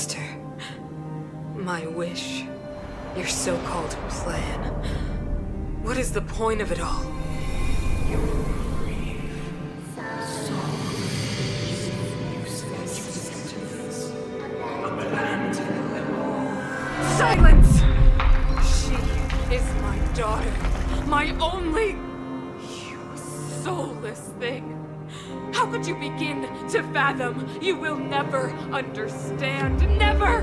imposter. My wish. Your so-called plan. What is the point of it all? Silence! She is my daughter. My only... You soulless thing. How could you begin to fathom? You will never understand. Never!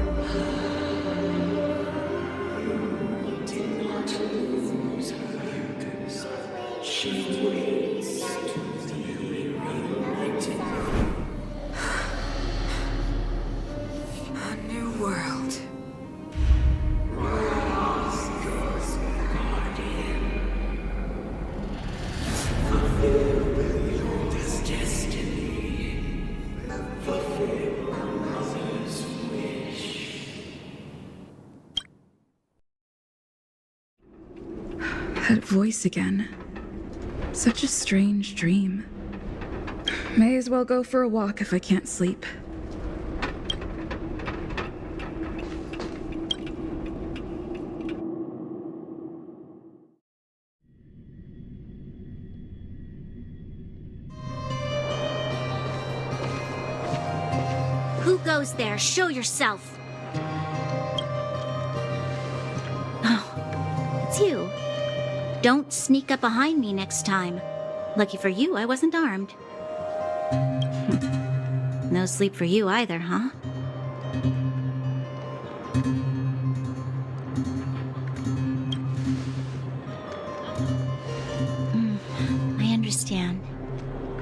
A new world. That voice again. Such a strange dream. May as well go for a walk if I can't sleep. Who goes there? Show yourself! Oh, it's you. Don't sneak up behind me next time. Lucky for you, I wasn't armed. No sleep for you either, huh? I understand.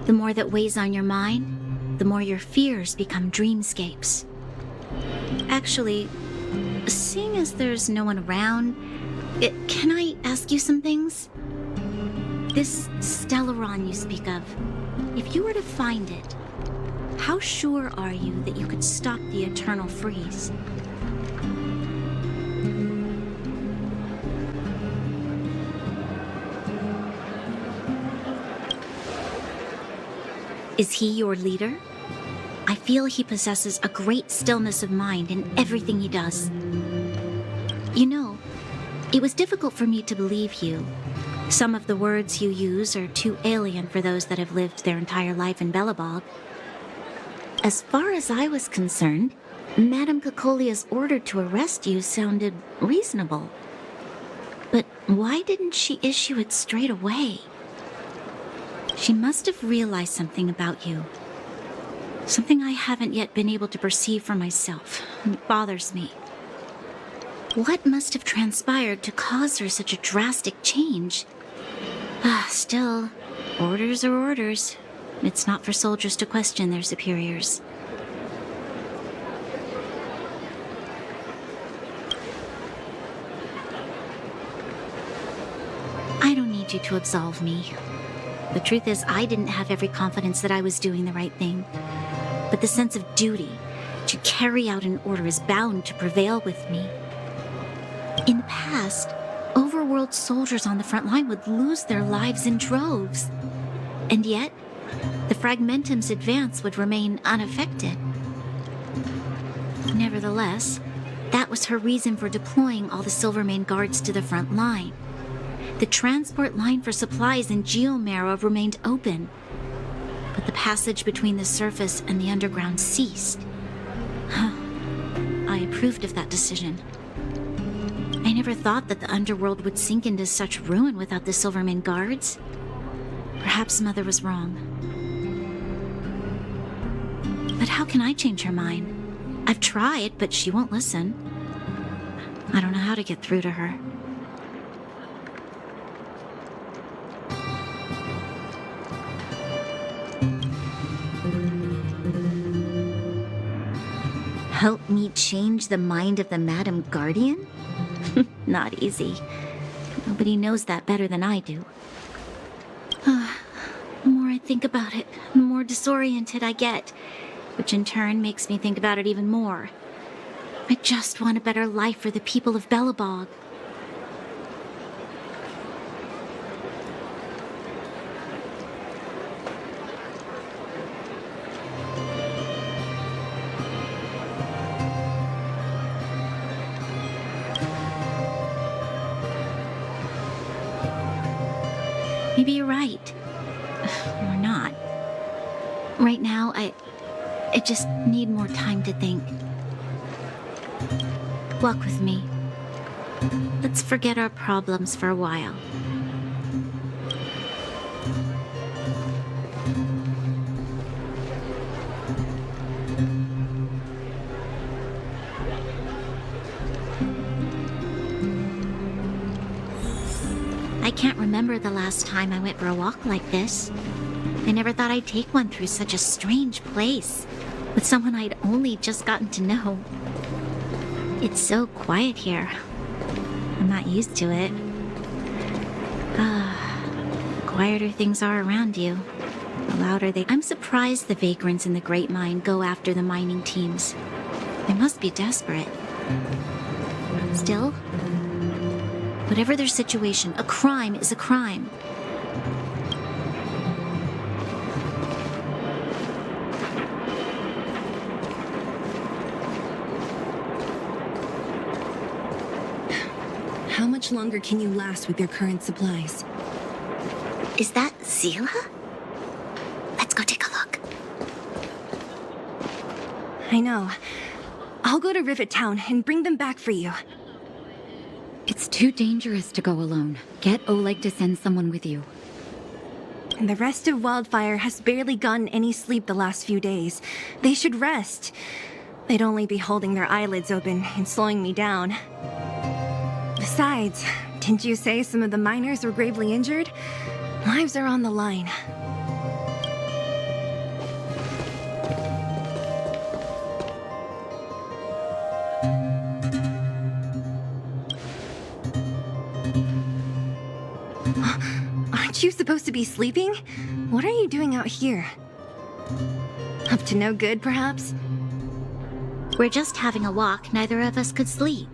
The more that weighs on your mind, the more your fears become dreamscapes. Actually, seeing as there's no one around, can I ask you some things? This Stellaron you speak of, if you were to find it, how sure are you that you could stop the eternal freeze? Is he your leader? I feel he possesses a great stillness of mind in everything he does. You know, it was difficult for me to believe you. Some of the words you use are too alien for those that have lived their entire life in Belobog. As far as I was concerned, Madame Cocolia's order to arrest you sounded reasonable. But why didn't she issue it straight away? She must have realized something about you. Something I haven't yet been able to perceive for myself. It bothers me. What must have transpired to cause her such a drastic change? Still, orders are orders. It's not for soldiers to question their superiors. I don't need you to absolve me. The truth is, I didn't have every confidence that I was doing the right thing. But the sense of duty to carry out an order is bound to prevail with me. In the past, overworld soldiers on the front line would lose their lives in droves. And yet, the Fragmentum's advance would remain unaffected. Nevertheless, that was her reason for deploying all the Silvermane guards to the front line. The transport line for supplies in Geomera remained open, but the passage between the surface and the underground ceased. I approved of that decision. I never thought that the underworld would sink into such ruin without the Silvermane guards. Perhaps Mother was wrong. But how can I change her mind? I've tried, but she won't listen. I don't know how to get through to her. Help me change the mind of the Madam Guardian? Not easy. Nobody knows that better than I do. The more I think about it, the more disoriented I get, which in turn makes me think about it even more. I just want a better life for the people of Belobog. Maybe you're right. Or not. Right now, I just need more time to think. Walk with me. Let's forget our problems for a while. I can't remember the last time I went for a walk like this. I never thought I'd take one through such a strange place, with someone I'd only just gotten to know. It's so quiet here. I'm not used to it. The quieter things are around you, the louder they... I'm surprised the vagrants in the Great Mine go after the mining teams. They must be desperate. Still, whatever their situation, a crime is a crime. How much longer can you last with your current supplies? Is that Zila? Let's go take a look. I know. I'll go to Rivet Town and bring them back for you. It's too dangerous to go alone. Get Oleg to send someone with you. And the rest of Wildfire has barely gotten any sleep the last few days. They should rest. They'd only be holding their eyelids open and slowing me down. Besides, didn't you say some of the miners were gravely injured? Lives are on the line. Aren't you supposed to be sleeping? What are you doing out here? Up to no good, perhaps? We're just having a walk. Neither of us could sleep.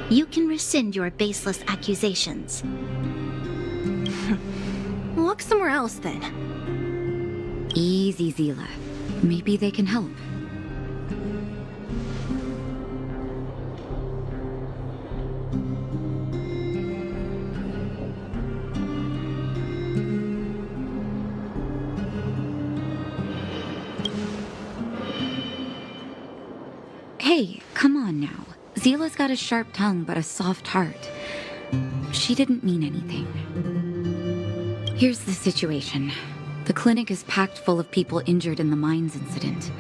You can rescind your baseless accusations. Look somewhere else, then. Easy, Zila. Maybe they can help. Hey, come on now. Zila's got a sharp tongue but a soft heart. She didn't mean anything. Here's the situation. The clinic is packed full of people injured in the mines incident.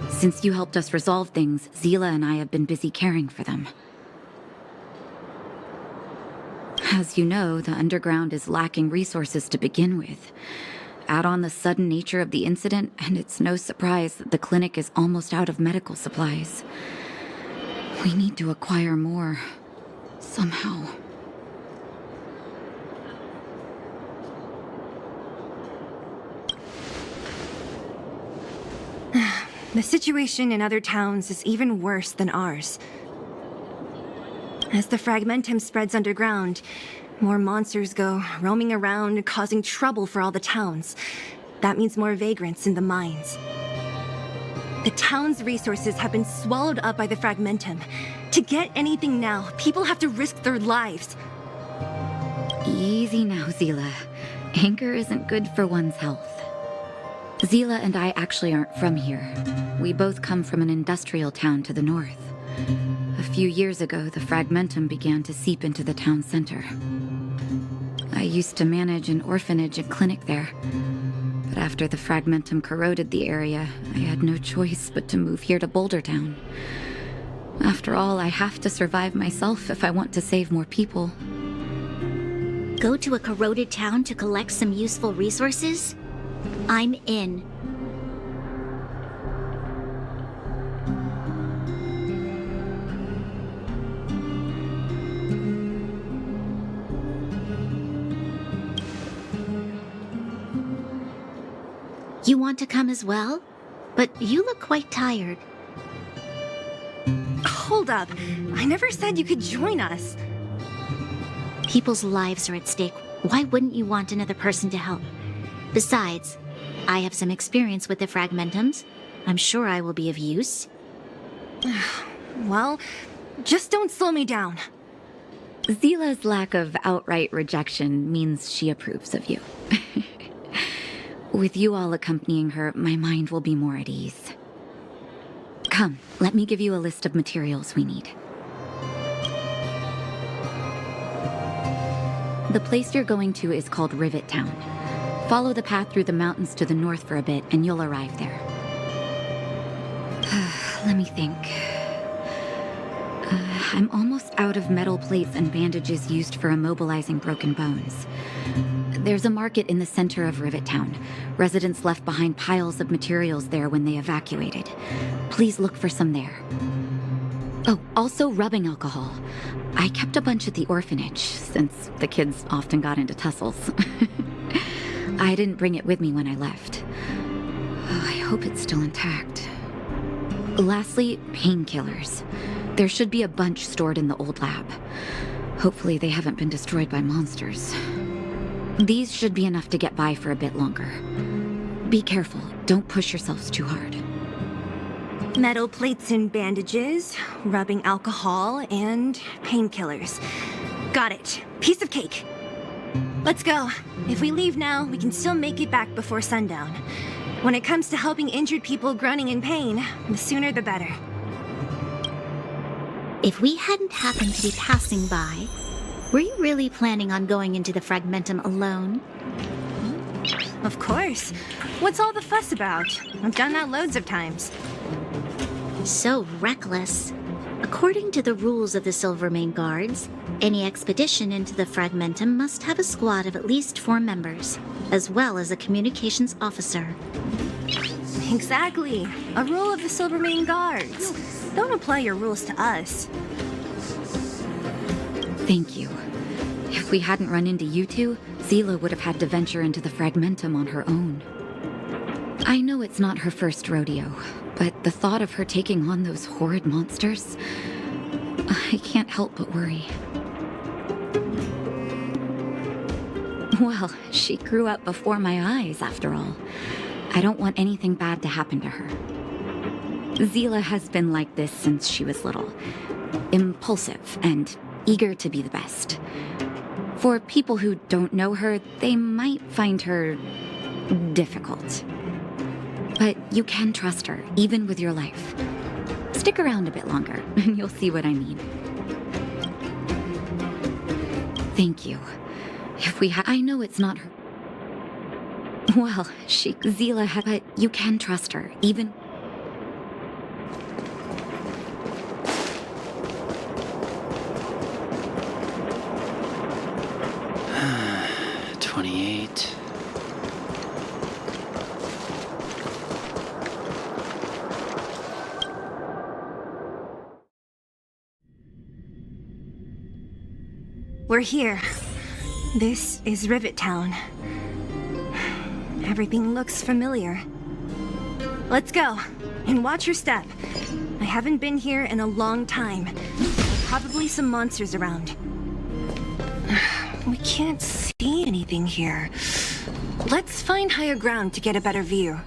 Since you helped us resolve things, Zila and I have been busy caring for them. As you know, the underground is lacking resources to begin with. Add on the sudden nature of the incident, and it's no surprise that the clinic is almost out of medical supplies. We need to acquire more. Somehow. The situation in other towns is even worse than ours. As the fragmentum spreads underground, more monsters go roaming around, causing trouble for all the towns. That means more vagrants in the mines. The town's resources have been swallowed up by the fragmentum. To get anything now, people have to risk their lives. Easy now, Zila. Anger isn't good for one's health. Zila and I actually aren't from here. We both come from an industrial town to the north. A few years ago, the fragmentum began to seep into the town center. I used to manage an orphanage and clinic there. But after the fragmentum corroded the area, I had no choice but to move here to Boulder Town. After all, I have to survive myself if I want to save more people. Go to a corroded town to collect some useful resources? I'm in. You want to come as well? But you look quite tired. Hold up. I never said you could join us. People's lives are at stake. Why wouldn't you want another person to help? Besides, I have some experience with the fragmentums. I'm sure I will be of use. Well, just don't slow me down. Zila's lack of outright rejection means she approves of you. With you all accompanying her, my mind will be more at ease. Come, let me give you a list of materials we need. The place you're going to is called Rivet Town. Follow the path through the mountains to the north for a bit, and you'll arrive there. Let me think. I'm almost out of metal plates and bandages used for immobilizing broken bones. There's a market in the center of Rivet Town. Residents left behind piles of materials there when they evacuated. Please look for some there. Oh, also rubbing alcohol. I kept a bunch at the orphanage, since the kids often got into tussles. I didn't bring it with me when I left. Oh, I hope it's still intact. Lastly, painkillers. There should be a bunch stored in the old lab. Hopefully they haven't been destroyed by monsters. These should be enough to get by for a bit longer. Be careful, don't push yourselves too hard. Metal plates and bandages, rubbing alcohol, and painkillers. Got it. Piece of cake. Let's go. If we leave now, we can still make it back before sundown. When it comes to helping injured people groaning in pain, the sooner the better. If we hadn't happened to be passing by, were you really planning on going into the Fragmentum alone? Of course. What's all the fuss about? I've done that loads of times. So reckless. According to the rules of the Silvermane Guards, any expedition into the Fragmentum must have a squad of at least 4 members, as well as a communications officer. Exactly. A rule of the Silvermane Guards. Don't apply your rules to us. Thank you. If we hadn't run into you two, Zila would have had to venture into the Fragmentum on her own. I know it's not her first rodeo, but the thought of her taking on those horrid monsters, I can't help but worry. Well, she grew up before my eyes, after all. I don't want anything bad to happen to her. Zila has been like this since she was little. Impulsive and eager to be the best. For people who don't know her, they might find her difficult. But you can trust her, even with your life. Stick around a bit longer, and you'll see what I mean. Thank you. If we I know it's not her. Well, Zila had, but you can trust her, even. We're here. This is Rivet Town. Everything looks familiar. Let's go, and watch your step. I haven't been here in a long time. Probably some monsters around. We can't see anything here. Let's find higher ground to get a better view.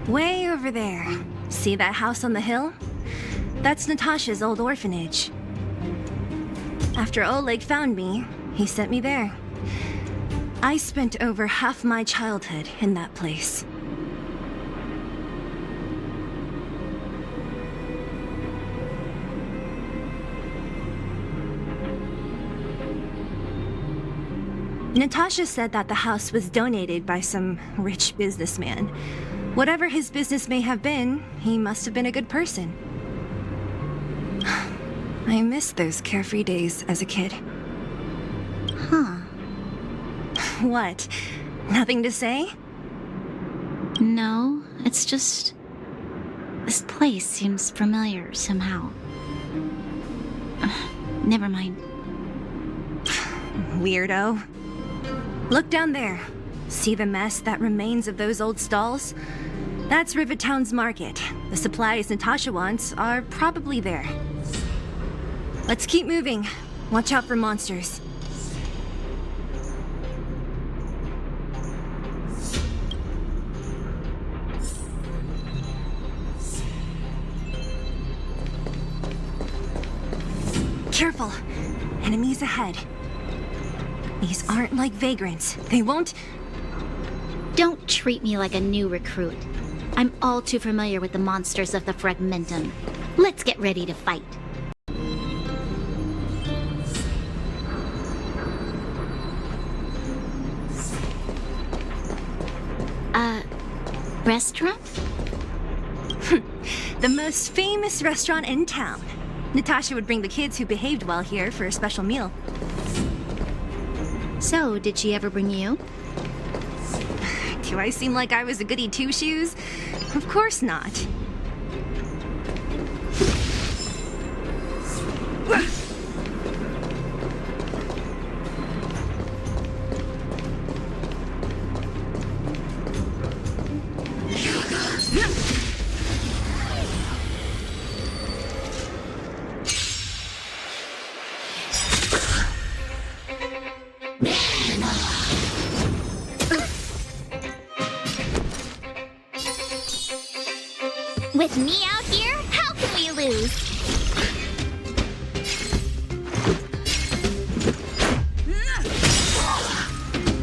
Way over there. See that house on the hill? That's Natasha's old orphanage. After Oleg found me, he sent me there. I spent over half my childhood in that place. Natasha said that the house was donated by some rich businessman. Whatever his business may have been, he must have been a good person. I miss those carefree days as a kid. Huh. What? Nothing to say? No, it's just... this place seems familiar somehow. Never mind. Weirdo. Look down there. See the mess that remains of those old stalls? That's Rivet Town's market. The supplies Natasha wants are probably there. Let's keep moving. Watch out for monsters. Careful. Enemies ahead. These aren't like vagrants. They won't... Don't treat me like a new recruit. I'm all too familiar with the monsters of the Fragmentum. Let's get ready to fight. Restaurant? The most famous restaurant in town. Natasha would bring the kids who behaved well here for a special meal. So, did she ever bring you? Do I seem like I was a goody two-shoes? Of course not. With me out here, how can we lose?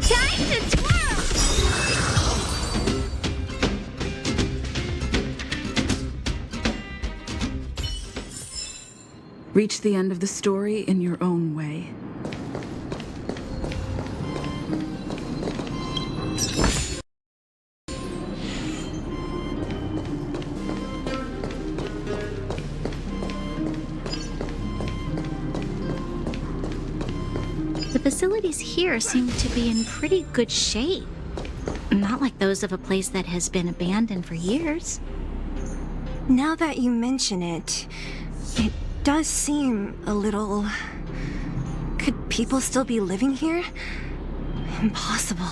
Time to twirl! Reach the end of the story in your own way. The facilities here seem to be in pretty good shape. Not like those of a place that has been abandoned for years. Now that you mention it, it does seem a little... Could people still be living here? Impossible.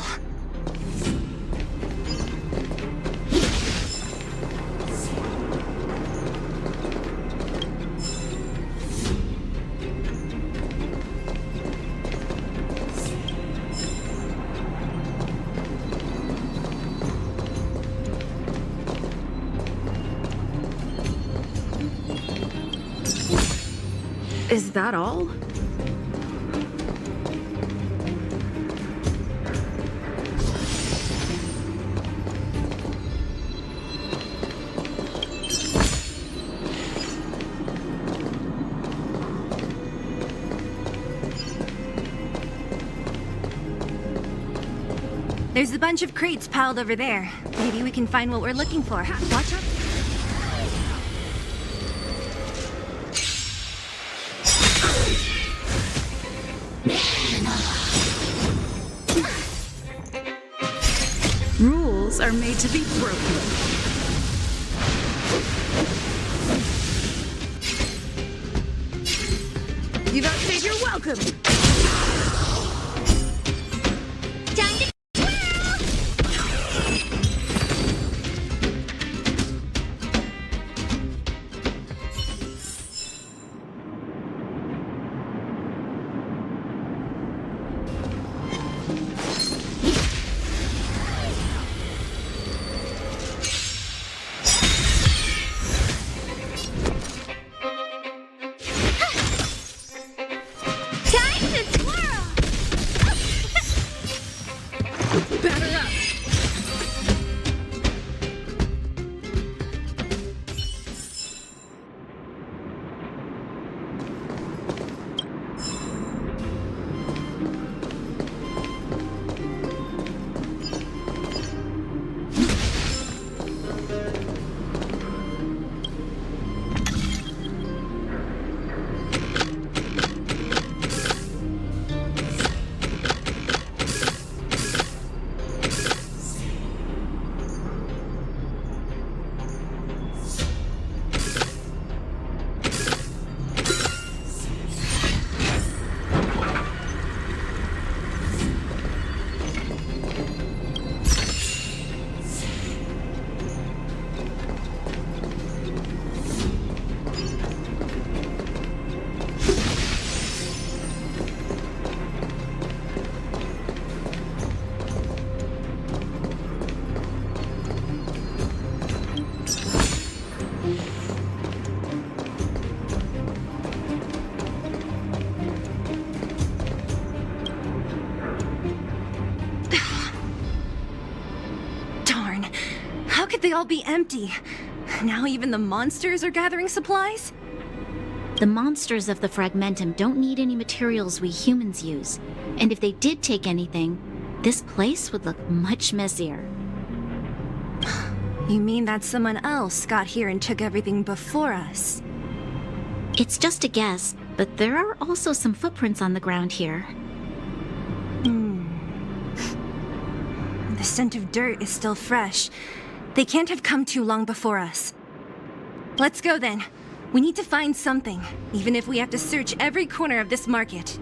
Is that all? There's a bunch of crates piled over there. Maybe we can find what we're looking for. Watch out. Rules are made to be broken. You don't think you're welcome. Time to twirl! Time could they all be empty? Now even the monsters are gathering supplies? The monsters of the Fragmentum don't need any materials we humans use. And if they did take anything, this place would look much messier. You mean that someone else got here and took everything before us? It's just a guess, but there are also some footprints on the ground here. The scent of dirt is still fresh. They can't have come too long before us. Let's go then. We need to find something, even if we have to search every corner of this market.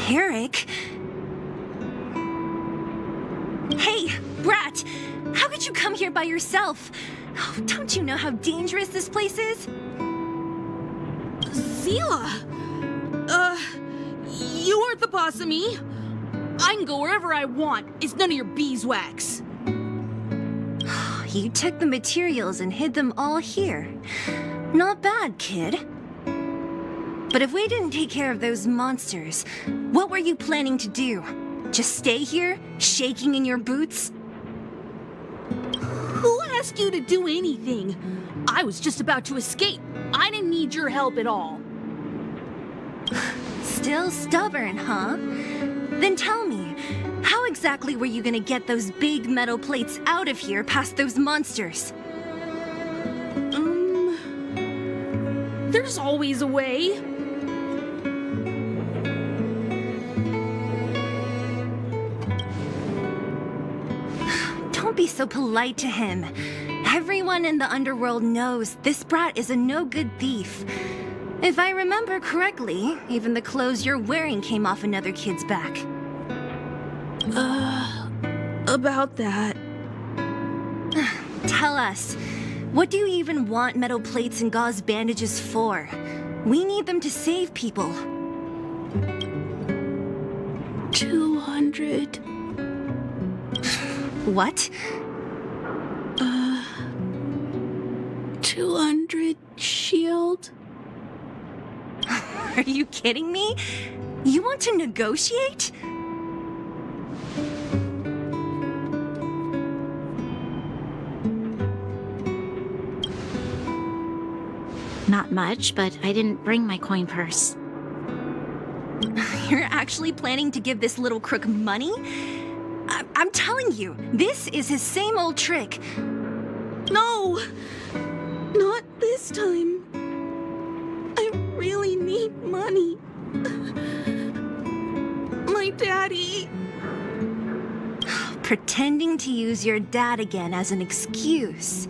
Eric? Hey, Brat! How could you come here by yourself? Oh, don't you know how dangerous this place is? Zila! You aren't the boss of me. I can go wherever I want. It's none of your beeswax. You took the materials and hid them all here. Not bad, kid. But if we didn't take care of those monsters, what were you planning to do? Just stay here, shaking in your boots? Who asked you to do anything? I was just about to escape. I didn't need your help at all. Still stubborn, huh? Then tell me, how exactly were you gonna get those big metal plates out of here past those monsters? There's always a way. Don't be so polite to him. Everyone in the underworld knows this brat is a no-good thief. If I remember correctly, even the clothes you're wearing came off another kid's back. About that. Tell us, what do you even want metal plates and gauze bandages for? We need them to save people. 200. What? 200 shield? Are you kidding me? You want to negotiate? Not much, but I didn't bring my coin purse. You're actually planning to give this little crook money? I'm telling you, this is his same old trick. No! Not this time. I really need money. My daddy. Pretending to use your dad again as an excuse.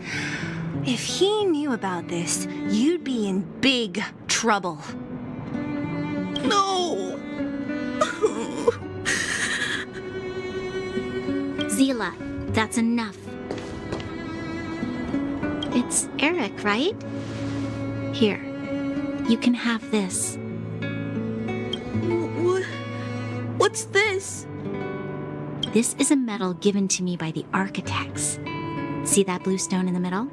If he knew about this, you'd be in big trouble. No! Zila, that's enough. It's Eric, right? Here, you can have this. What's this? This is a medal given to me by the architects. See that blue stone in the middle?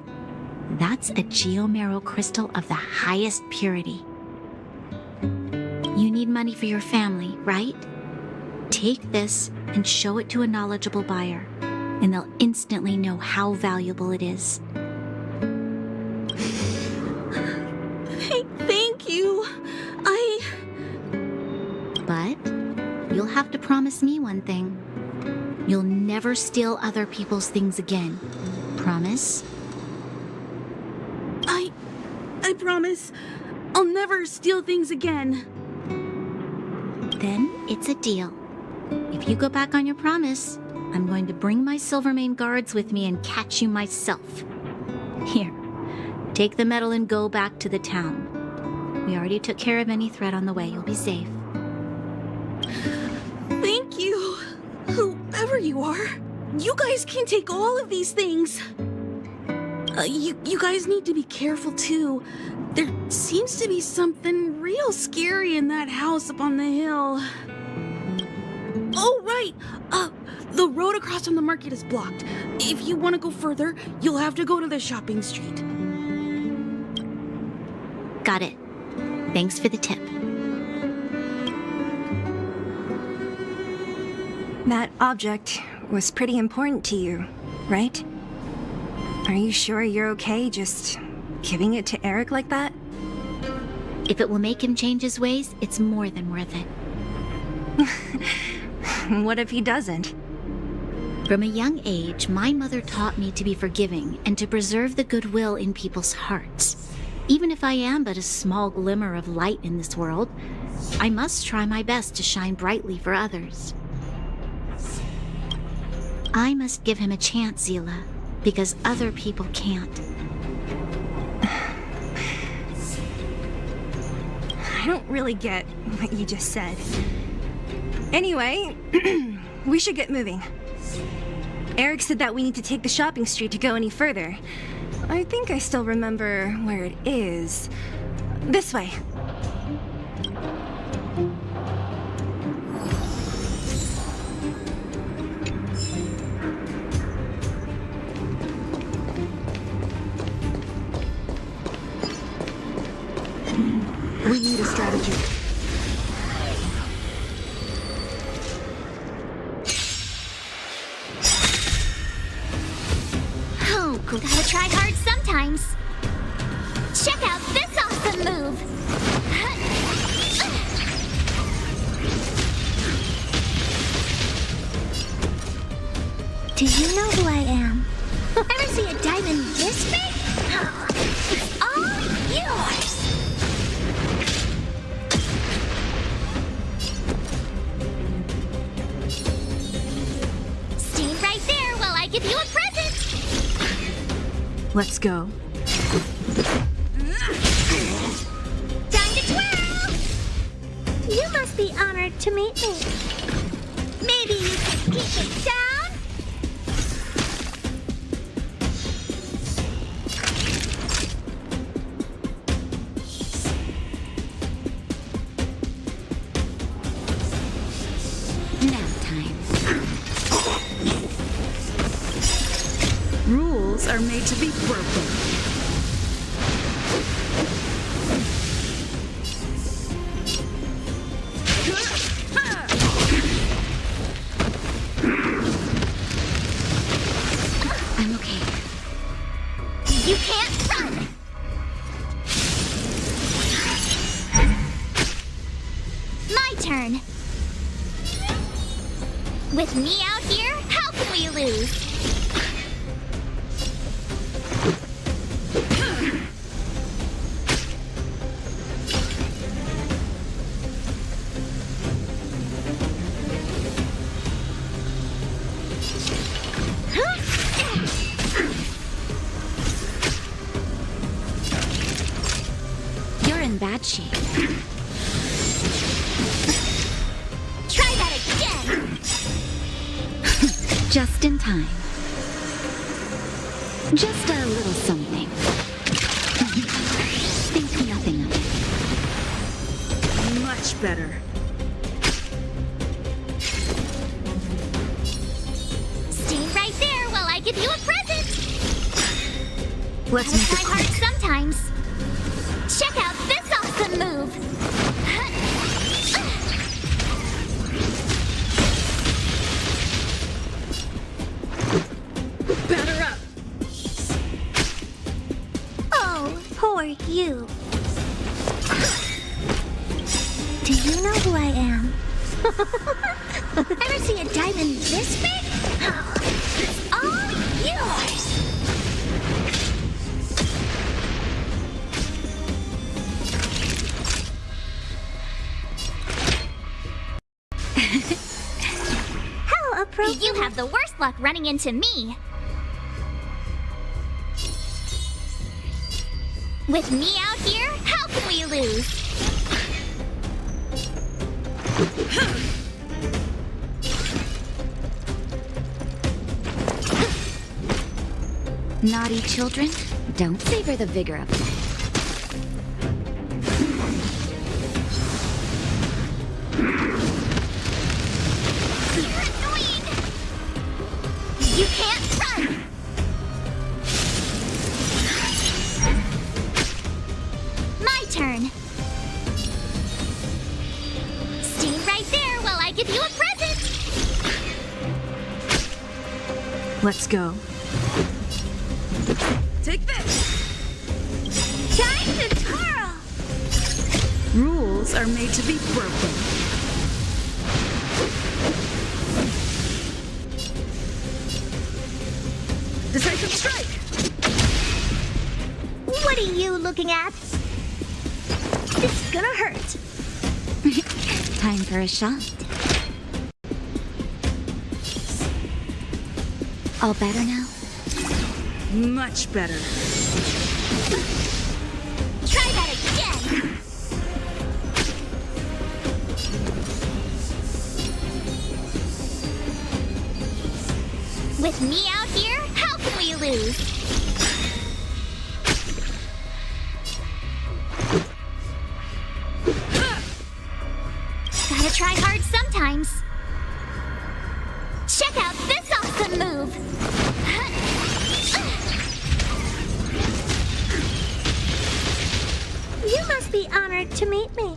That's a geomarrow crystal of the highest purity. You need money for your family, right? Take this and show it to a knowledgeable buyer, and they'll instantly know how valuable it is. Thank you. But you'll have to promise me one thing. You'll never steal other people's things again. Promise? I promise. I'll never steal things again. Then it's a deal. If you go back on your promise, I'm going to bring my Silvermane guards with me and catch you myself. Here, take the medal and go back to the town. We already took care of any threat on the way. You'll be safe. Thank you. Whoever you are, you guys can take all of these things. You guys need to be careful too. There seems to be something real scary in that house up on the hill. Oh, right. The road across from the market is blocked. If you want to go further, you'll have to go to the shopping street. Got it. Thanks for the tip. That object was pretty important to you, right? Are you sure you're okay just giving it to Eric like that? If it will make him change his ways, it's more than worth it. What if he doesn't? From a young age, my mother taught me to be forgiving and to preserve the goodwill in people's hearts. Even if I am but a small glimmer of light in this world, I must try my best to shine brightly for others. I must give him a chance, Zila, because other people can't. I don't really get what you just said. Anyway, we should get moving. Eric said that we need to take the shopping street to go any further. I think I still remember where it is. This way. We need a strategy. Oh, gotta try hard sometimes. Check out this awesome move. Do you know who I am? Ever see a diamond this big? It's all yours. Stay right there while I give you a present. Let's go. Time to twirl! You must be honored to meet me. Maybe you can keep it down? Nap time. Rules are made to be broken. I'm okay. You can't run! My turn. With me out here, how can we lose? You're in bad shape. Try that again! Just in time. Just a little something. Think nothing of it. Much better. Stay right there while I give you a present! Let's Gotta make try it hard quick. sometimes. Check out this awesome move! Batter up. Oh, poor you. Do you know who I am? Ever see a diamond this big? It's all yours! How appropriate. You have the worst luck running into me. With me out here, how can we lose? Naughty children, don't savor the vigor of life. You're annoying! You can't run! My turn. Stay right there while I give you a present. Let's go. Take this! Time to twirl. Rules are made to be broken. Decisive strike! What are you looking at? It's gonna hurt. Time for a shot. All better now? Much better. Try that again. With me out here, how can we lose? Gotta try hard sometimes. Check out this awesome move. You must be honored to meet me.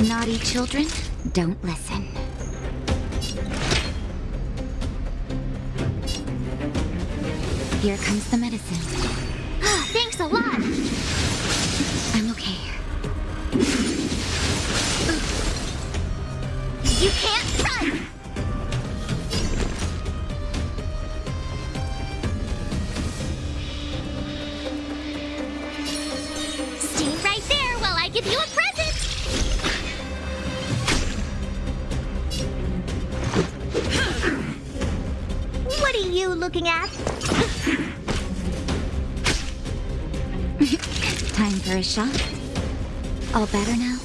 Naughty children, don't listen. Here comes the medicine. Thanks a lot. I'm okay. You can't run. Stay right there while I give you a present. What are you looking at? Time for a shot. All better now?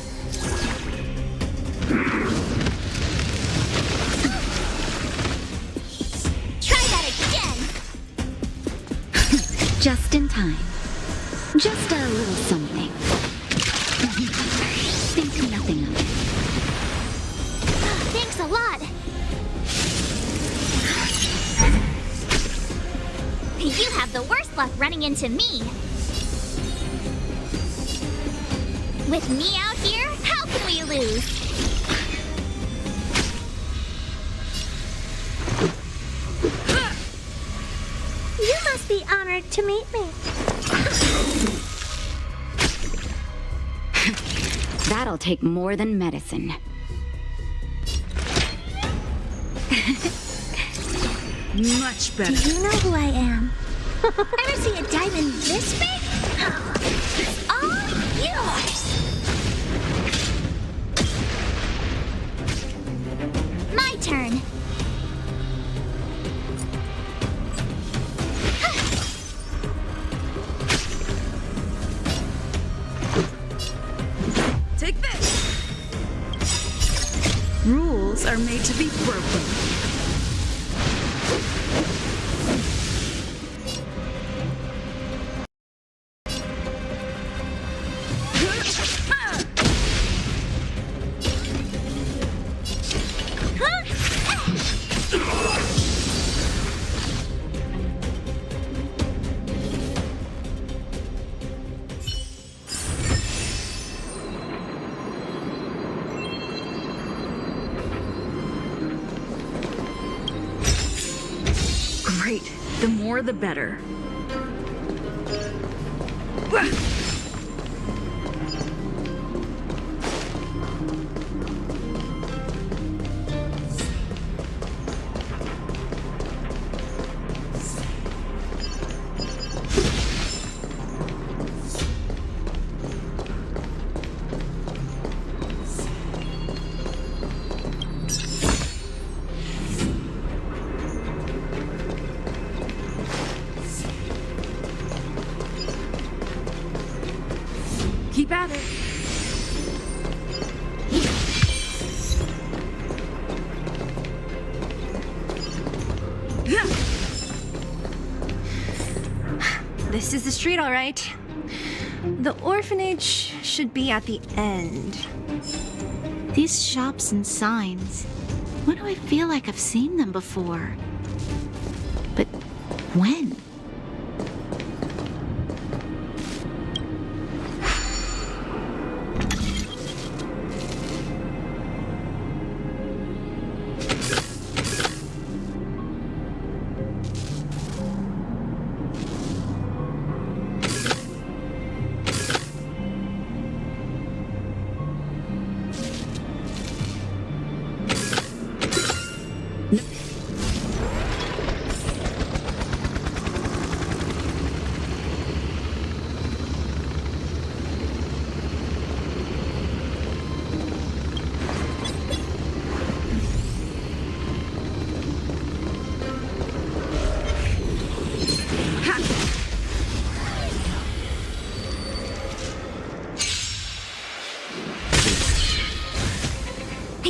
Try that again. Just in time. Just a little something. Think nothing of it. Thanks a lot. You have the worst luck running into me. With me out here, how can we lose? You must be honored to meet me. That'll take more than medicine. Much Do better. you know who I am? Ever see a diamond this big? It's all yours. My turn. Take this! Rules are made to be broken. Great. The more the better. Keep at it. This is the street, all right. The orphanage should be at the end. These shops and signs. Why do I feel like I've seen them before? But when?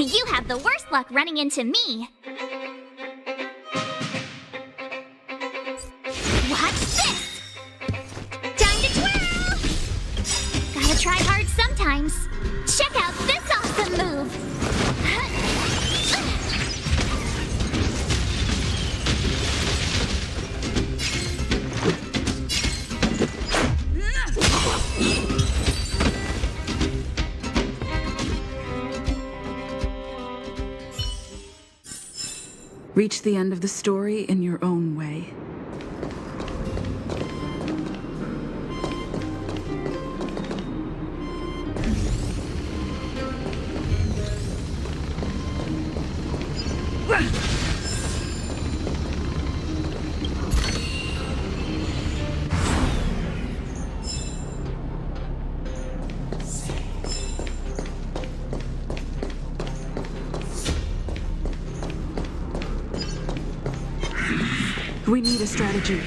You have the worst luck running into me. Watch this! Time to twirl! Gotta try hard sometimes. Check out this awesome move! Reach the end of the story in your own way. We need a strategy.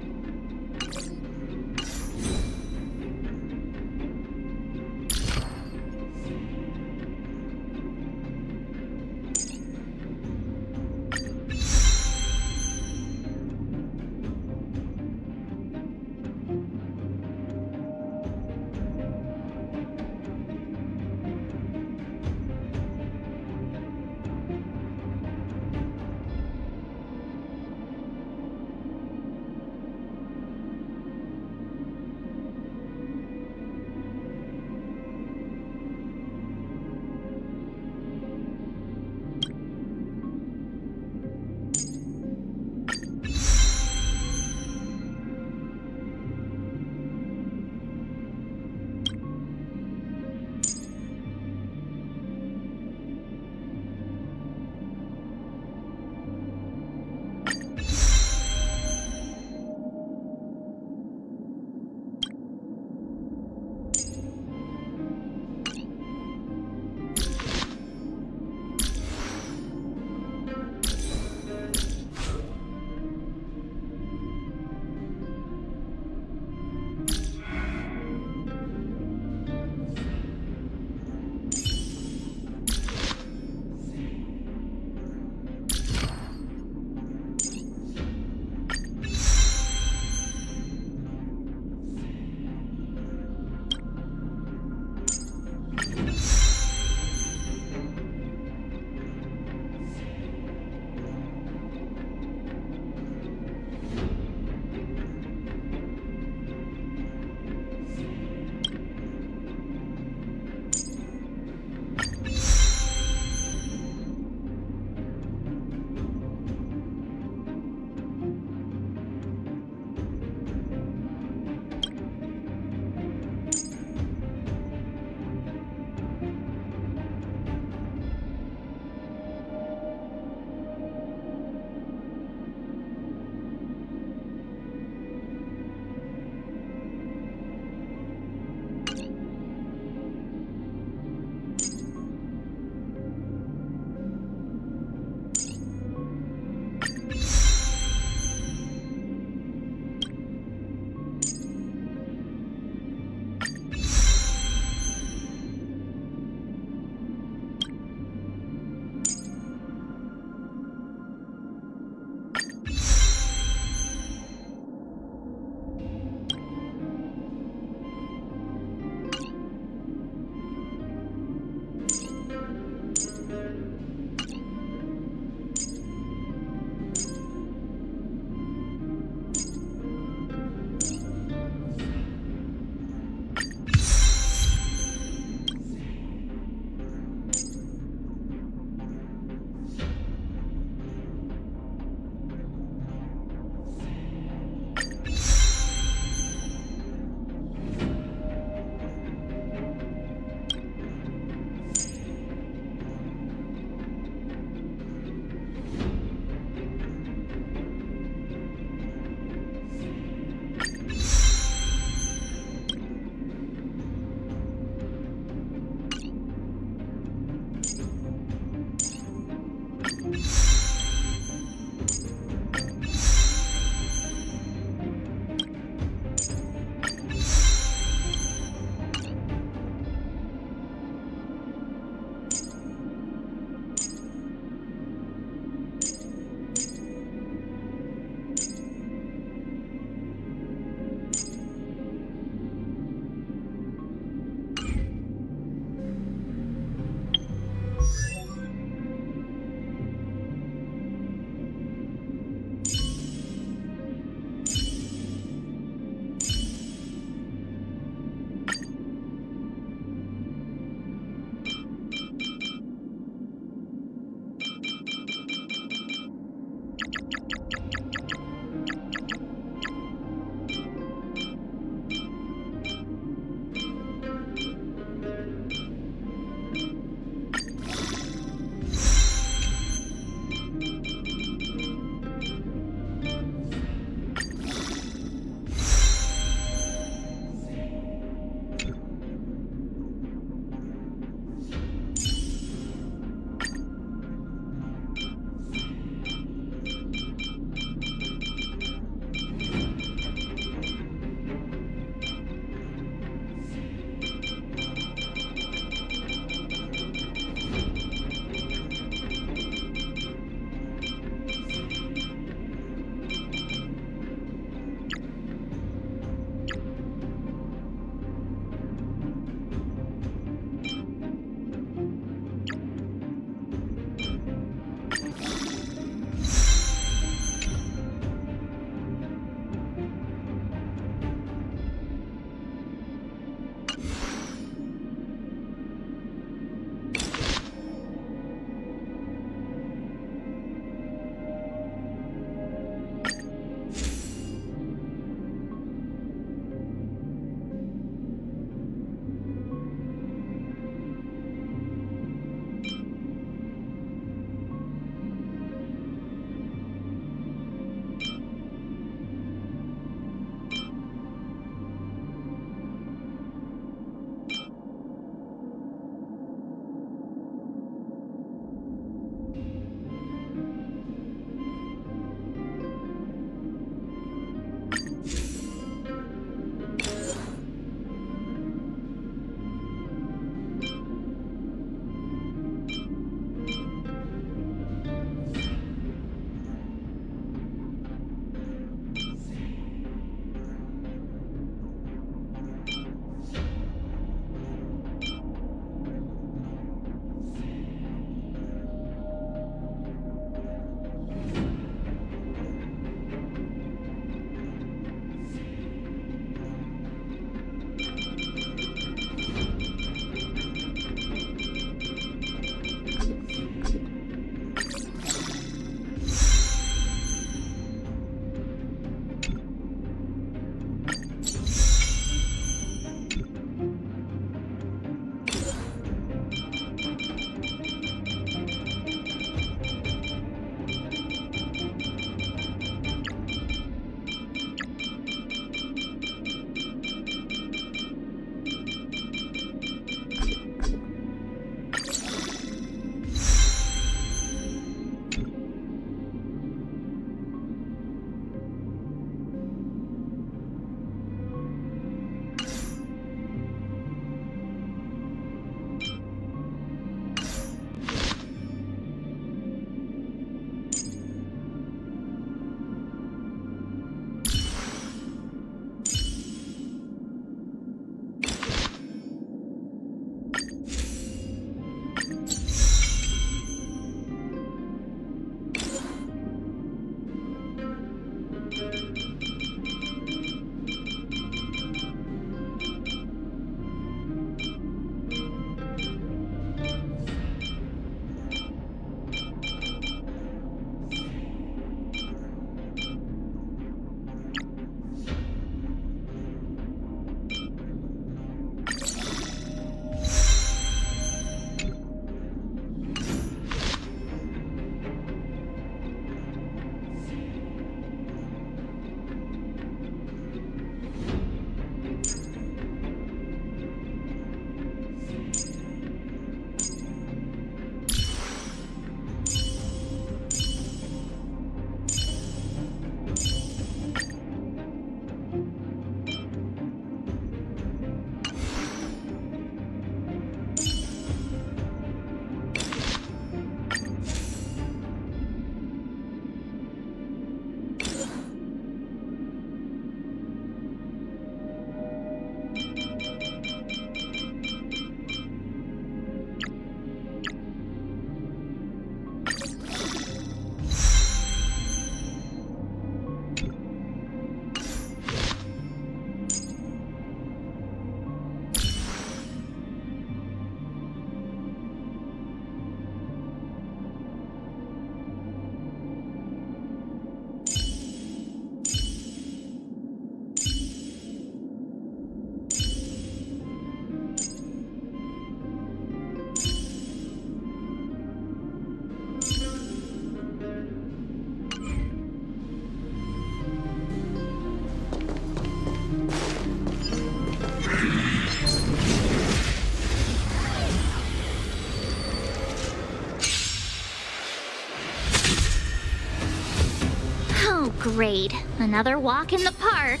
Oh, great. Another walk in the park.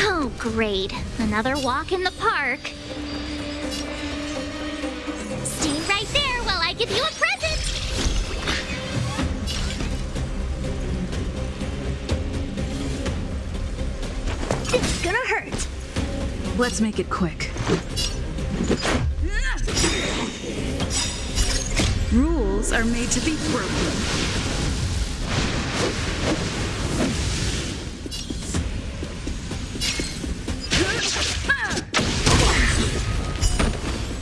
Oh, great. Another walk in the park. Stay right there while I give you a present. This is gonna hurt. Let's make it quick. Rules are made to be broken.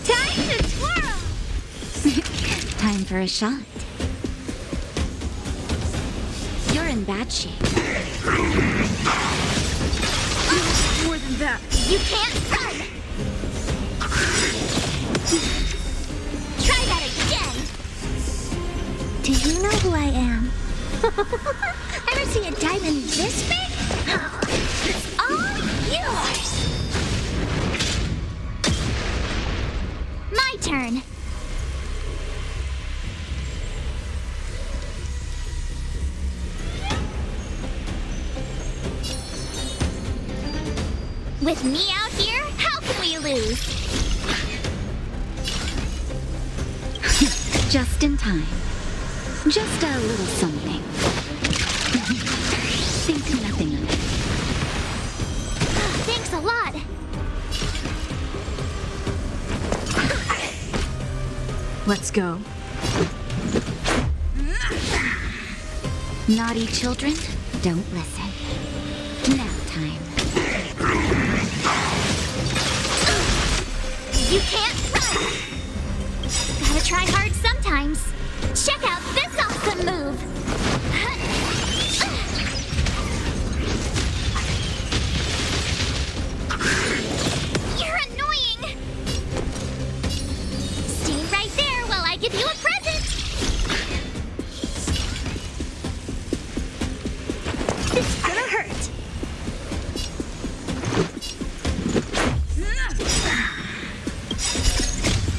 Time to twirl. Time for a shot. You're in bad shape. More than that. You can't run. Try that again. Do you know who I am? Ever see a diamond this big? It's all yours. My turn. With me out here, how can we lose? Just in time. Just a little something. Think nothing of it. Thanks a lot. Let's go. Naughty children, don't listen. Nap time. You can't run! Gotta try hard sometimes. Check out this awesome move! You're annoying! Stay right there while I give you a present! This is gonna hurt!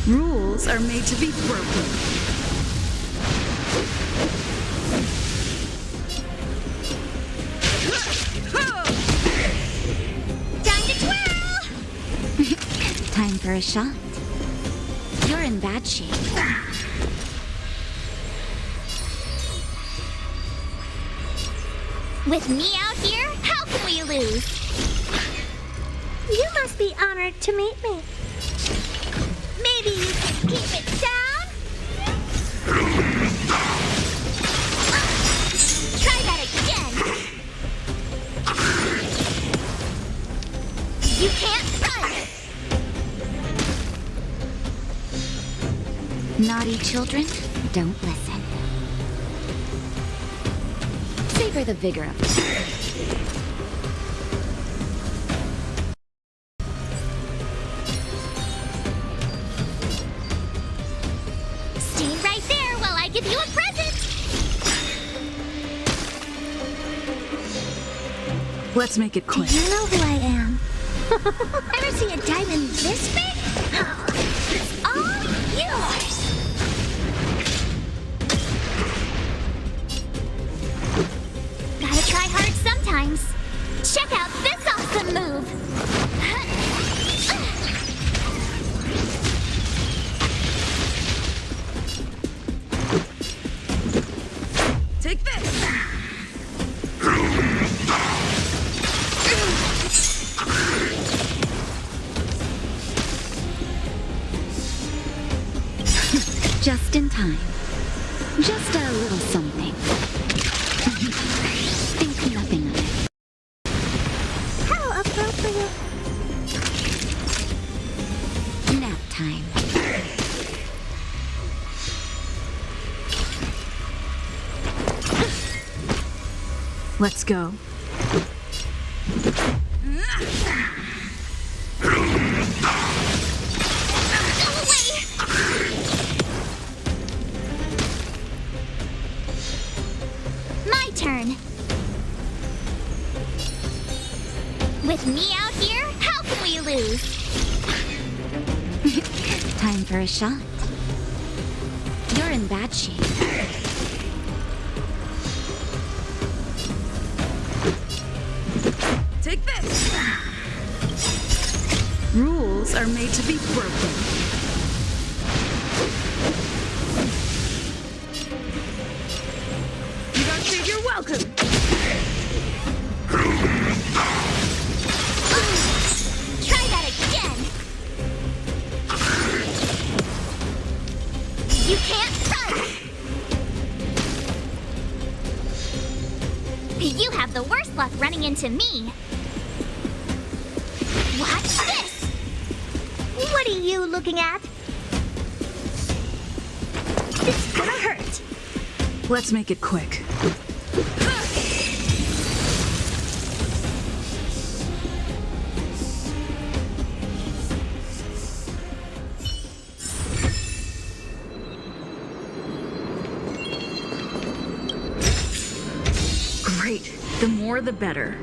Rules are made to be broken. Time to twirl! Time for a shot. You're in bad shape. With me out here, how can we lose? You must be honored to meet me. Maybe you can keep it down? Try that again. You can't run. Naughty children, don't listen. Savor the vigor of it. Stay right there while I give you a present. Let's make it quick. Do you know who I am? Ever see a diamond this big? It's all yours. Gotta try hard sometimes. Check out this awesome move. Take this! Just in time. Just a little something. Think nothing of it. How appropriate. Nap time. Let's go. Go away. My turn. With me out here, how can we lose? Time for a shot. You're in bad shape. Take this! Rules are made to be broken. You don't think you're welcome! Try that again! You can't run! You have the worst luck running into me. Watch this! What are you looking at? It's gonna hurt. Let's make it quick. Great. The more the better.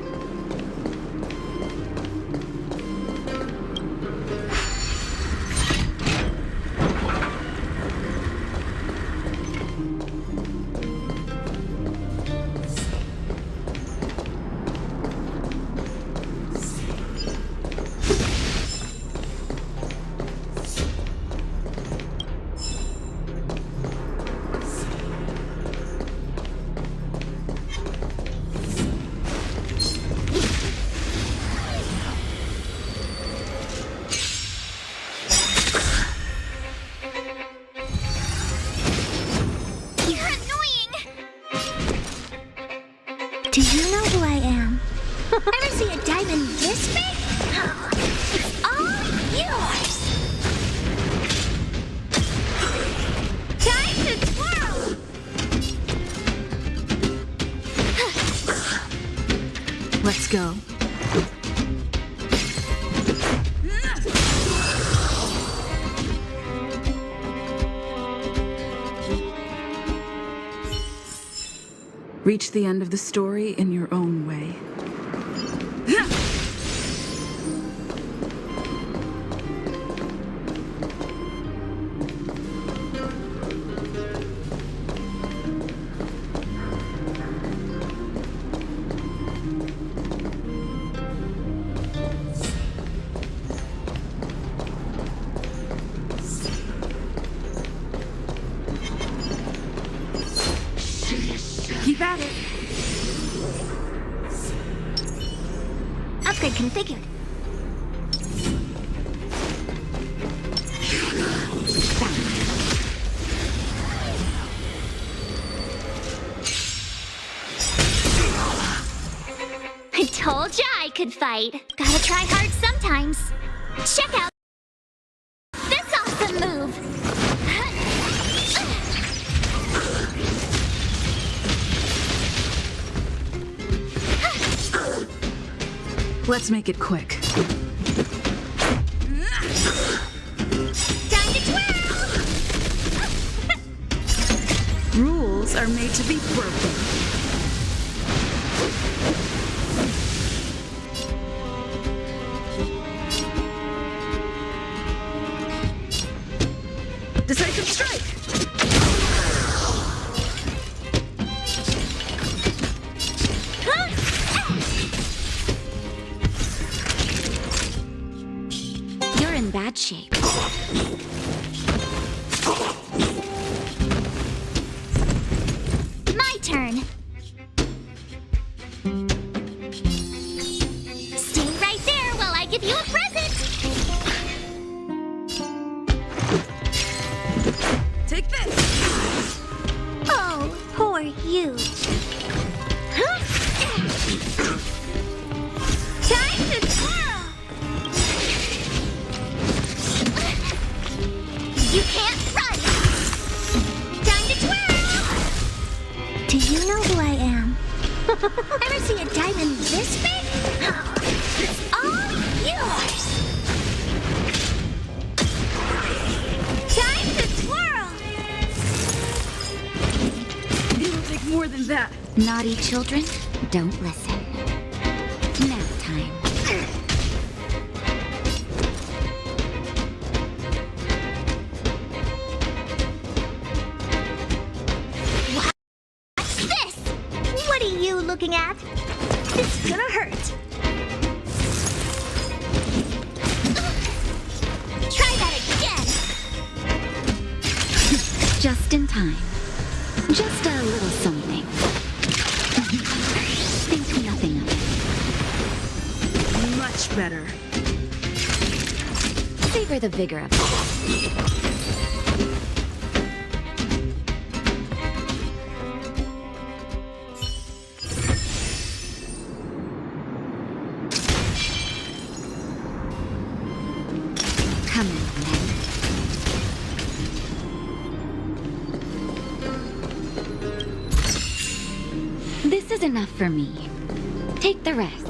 You're annoying! Do you know who I am? Ever see a diamond this big? It's all yours! Time to twirl! Let's go. Reach the end of the story in your own way. Keep at it. Upgrade configured. I told ya I could fight. Gotta try hard sometimes. Check out this awesome move. Let's make it quick. Time to twirl! Rules are made to be broken. Decisive strike! You're in bad shape. My turn. Stay right there while I give you a present. Take this! Oh, poor you. Time to twirl! You can't run! Time to twirl! Do you know who I am? Ever see a diamond this big? It's all yours! Time to twirl! It'll take more than that. Naughty children, don't listen. Nap time. looking at? It's gonna hurt. Try that again. Just in time. Just a little something. Think nothing of it. Much better. Savor the vigor of it. Come in, then. This is enough for me. Take the rest.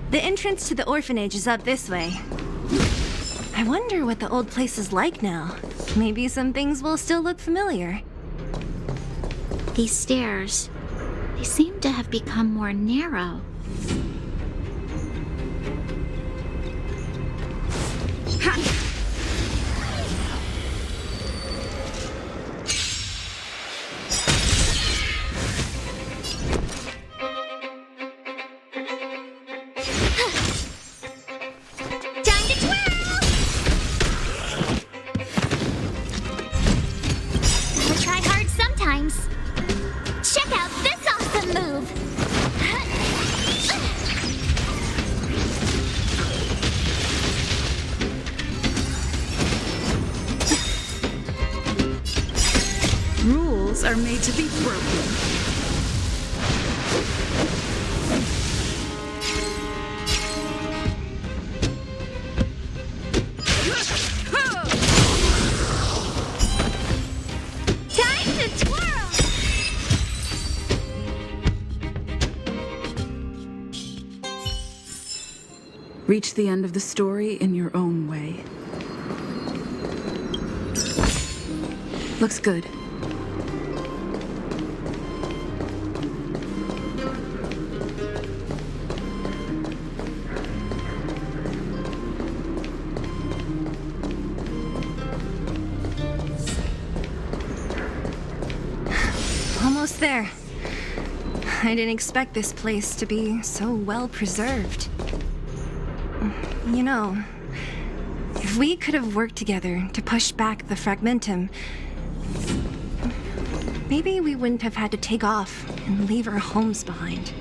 The entrance to the orphanage is up this way. I wonder what the old place is like now. Maybe some things will still look familiar. These stairs, they seem to have become more narrow. Time to twirl! Gotta try hard sometimes. Check out this awesome move! Rules are made to be broken. Time to twirl! Reach the end of the story in your own way. Looks good. Almost there. I didn't expect this place to be so well preserved. You know, if we could have worked together to push back the fragmentum, maybe we wouldn't have had to take off and leave our homes behind.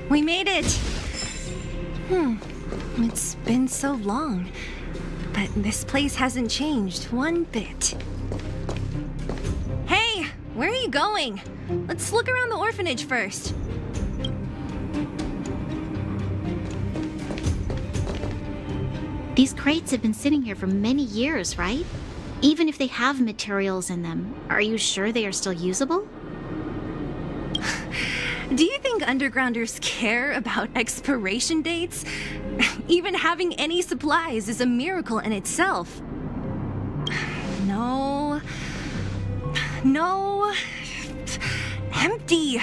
We made it! It's been so long, but this place hasn't changed one bit. Hey, where are you going? Let's look around the orphanage first. These crates have been sitting here for many years, right? Even if they have materials in them, are you sure they are still usable? Do you think undergrounders care about expiration dates? Even having any supplies is a miracle in itself. No. No. Empty.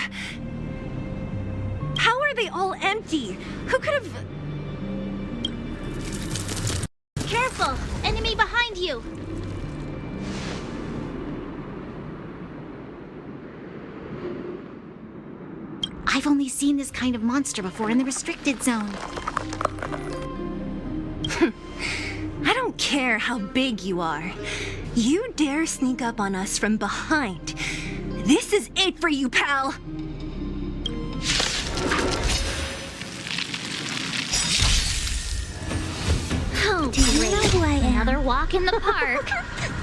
How are they all empty? Who could have... Careful! Enemy behind you! I've only seen this kind of monster before in the restricted zone. I don't care how big you are. You dare sneak up on us from behind. This is it for you, pal! Oh, do you know who I am? Another walk in the park.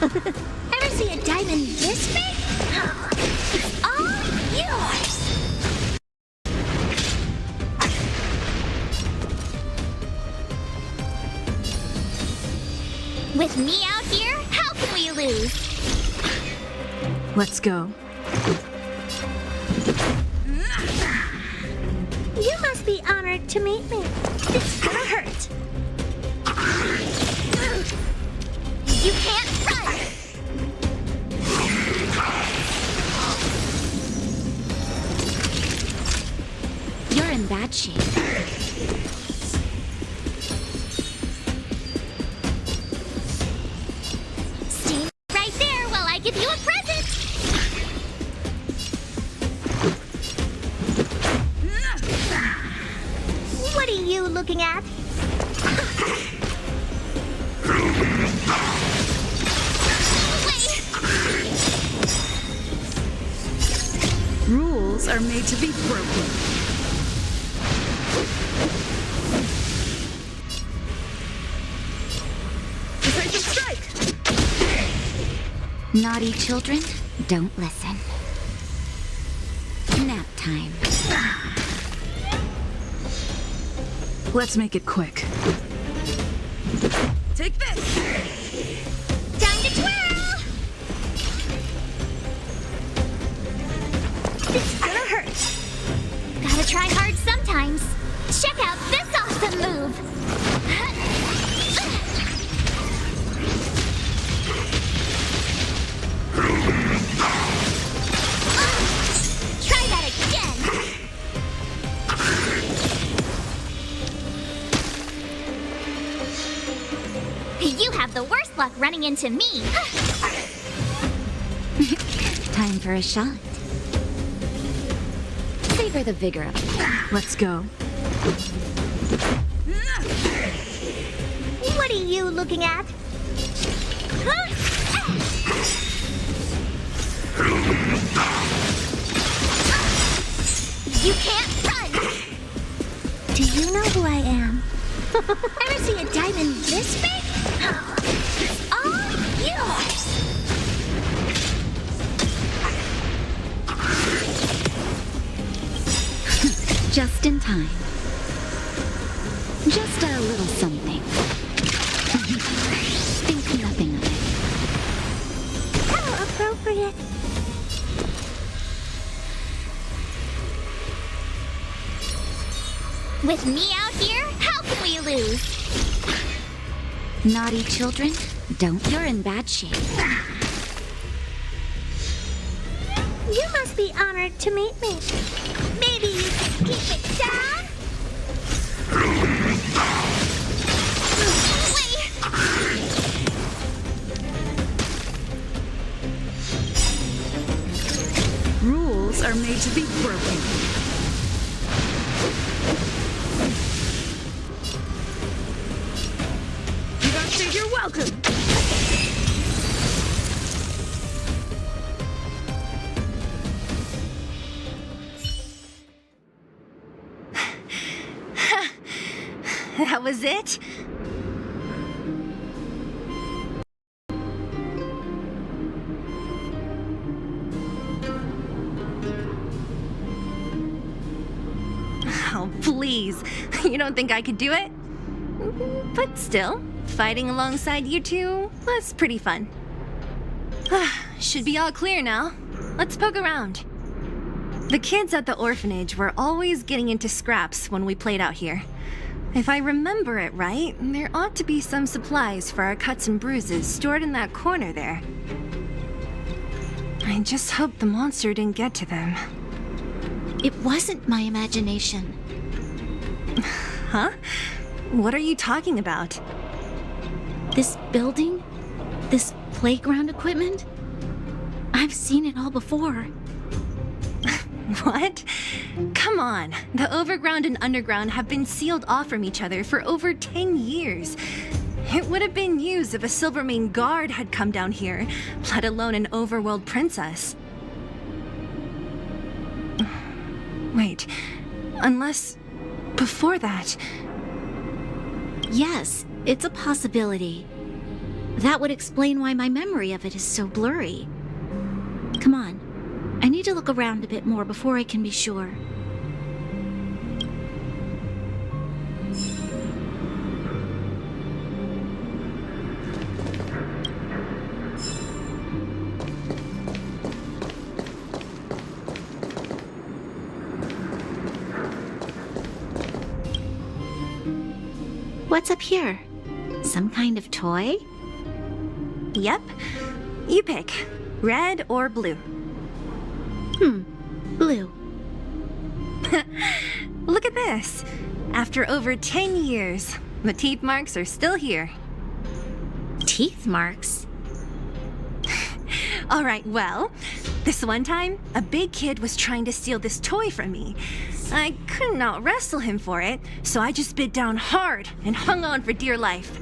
Ever see a diamond this big? It's all yours! With me out here, how can we lose? Let's go. You must be honored to meet me. It's gonna hurt. You can't run! You're in bad shape. you looking at? Rules are made to be broken. Decisive strike! Naughty children, don't listen. Nap time. Let's make it quick. Take this! Time to twirl! This is gonna hurt. Gotta try hard sometimes. Check out this awesome move! Try that again! You have the worst luck running into me. Time for a shot. Savor the vigor of it. Let's go. What are you looking at? You can't run! Do you know who I am? Ever see a diamond this big? It's all yours! Just in time. Just a little something. Think nothing of it. How appropriate. With me out here, how can we lose? Naughty children, don't. You're in bad shape. You must be honored to meet me. Maybe you can keep it down? Wait! Rules are made to be broken. You don't say you're welcome! That was it? Oh, please. You don't think I could do it? But still, fighting alongside you two was pretty fun. Should be all clear now. Let's poke around. The kids at the orphanage were always getting into scraps when we played out here. If I remember it right, there ought to be some supplies for our cuts and bruises stored in that corner there. I just hope the monster didn't get to them. It wasn't my imagination. Huh? What are you talking about? This building? This playground equipment? I've seen it all before. What? Come on. The overground and underground have been sealed off from each other for over 10 years. It would have been news if a Silvermane guard had come down here, let alone an overworld princess. Wait, unless before that... Yes, it's a possibility. That would explain why my memory of it is so blurry. Come on. I need to look around a bit more before I can be sure. What's up here? Some kind of toy? Yep. You pick. Red or blue. Blue. Look at this. After over 10 years, the teeth marks are still here. Teeth marks? All right, well, This one time, a big kid was trying to steal this toy from me. I couldn't out-wrestle him for it, so I just bit down hard and hung on for dear life.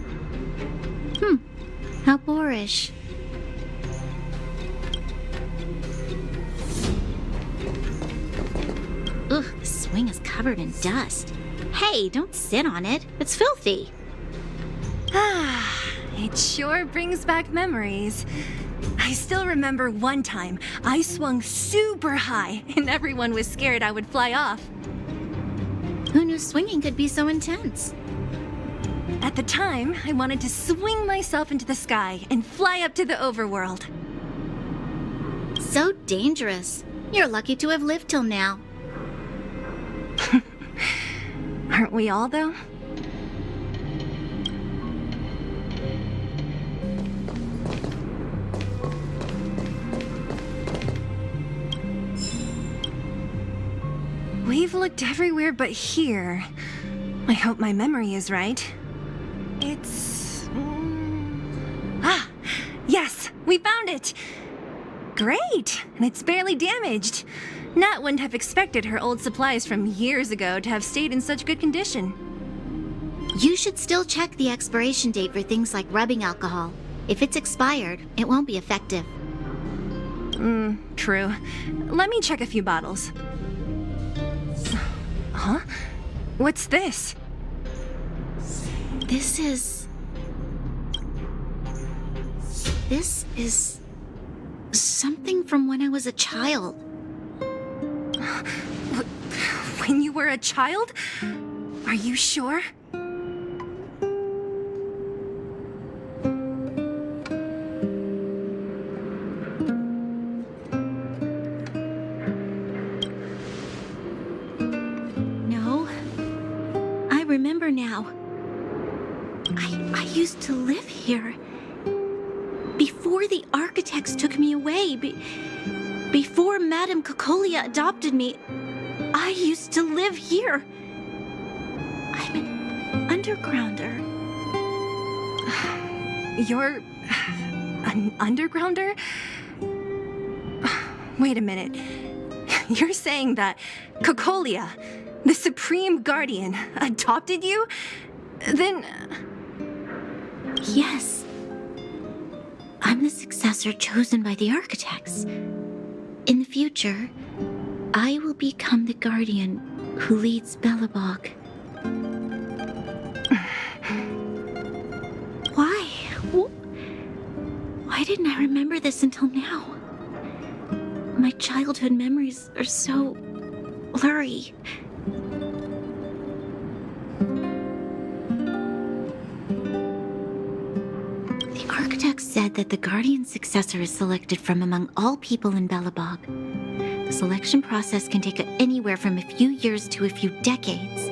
How boorish. Ugh, the swing is covered in dust. Hey, don't sit on it. It's filthy. Ah, it sure brings back memories. I still remember one time I swung super high and everyone was scared I would fly off. Who knew swinging could be so intense? At the time, I wanted to swing myself into the sky and fly up to the overworld. So dangerous. You're lucky to have lived till now. Aren't we all, though? We've looked everywhere but here. I hope my memory is right. It's... Ah! Yes! We found it! Great! And it's barely damaged. Nat wouldn't have expected her old supplies from years ago to have stayed in such good condition. You should still check the expiration date for things like rubbing alcohol. If it's expired, it won't be effective. True. Let me check a few bottles. Huh? What's this? This is something from when I was a child. When you were a child? Are you sure? No. I remember now. I used to live here. Before the architects took me away, before Madame Cocolia adopted me, I used to live here. I'm an undergrounder. You're... an undergrounder? Wait a minute. You're saying that Cocolia, the Supreme Guardian, adopted you? Then... Yes. I'm the successor chosen by the architects. In the future, I will become the guardian who leads Belobog. Why? Why didn't I remember this until now? My childhood memories are so blurry. The architects said that the guardian successor is selected from among all people in Belobog. The selection process can take anywhere from a few years to a few decades.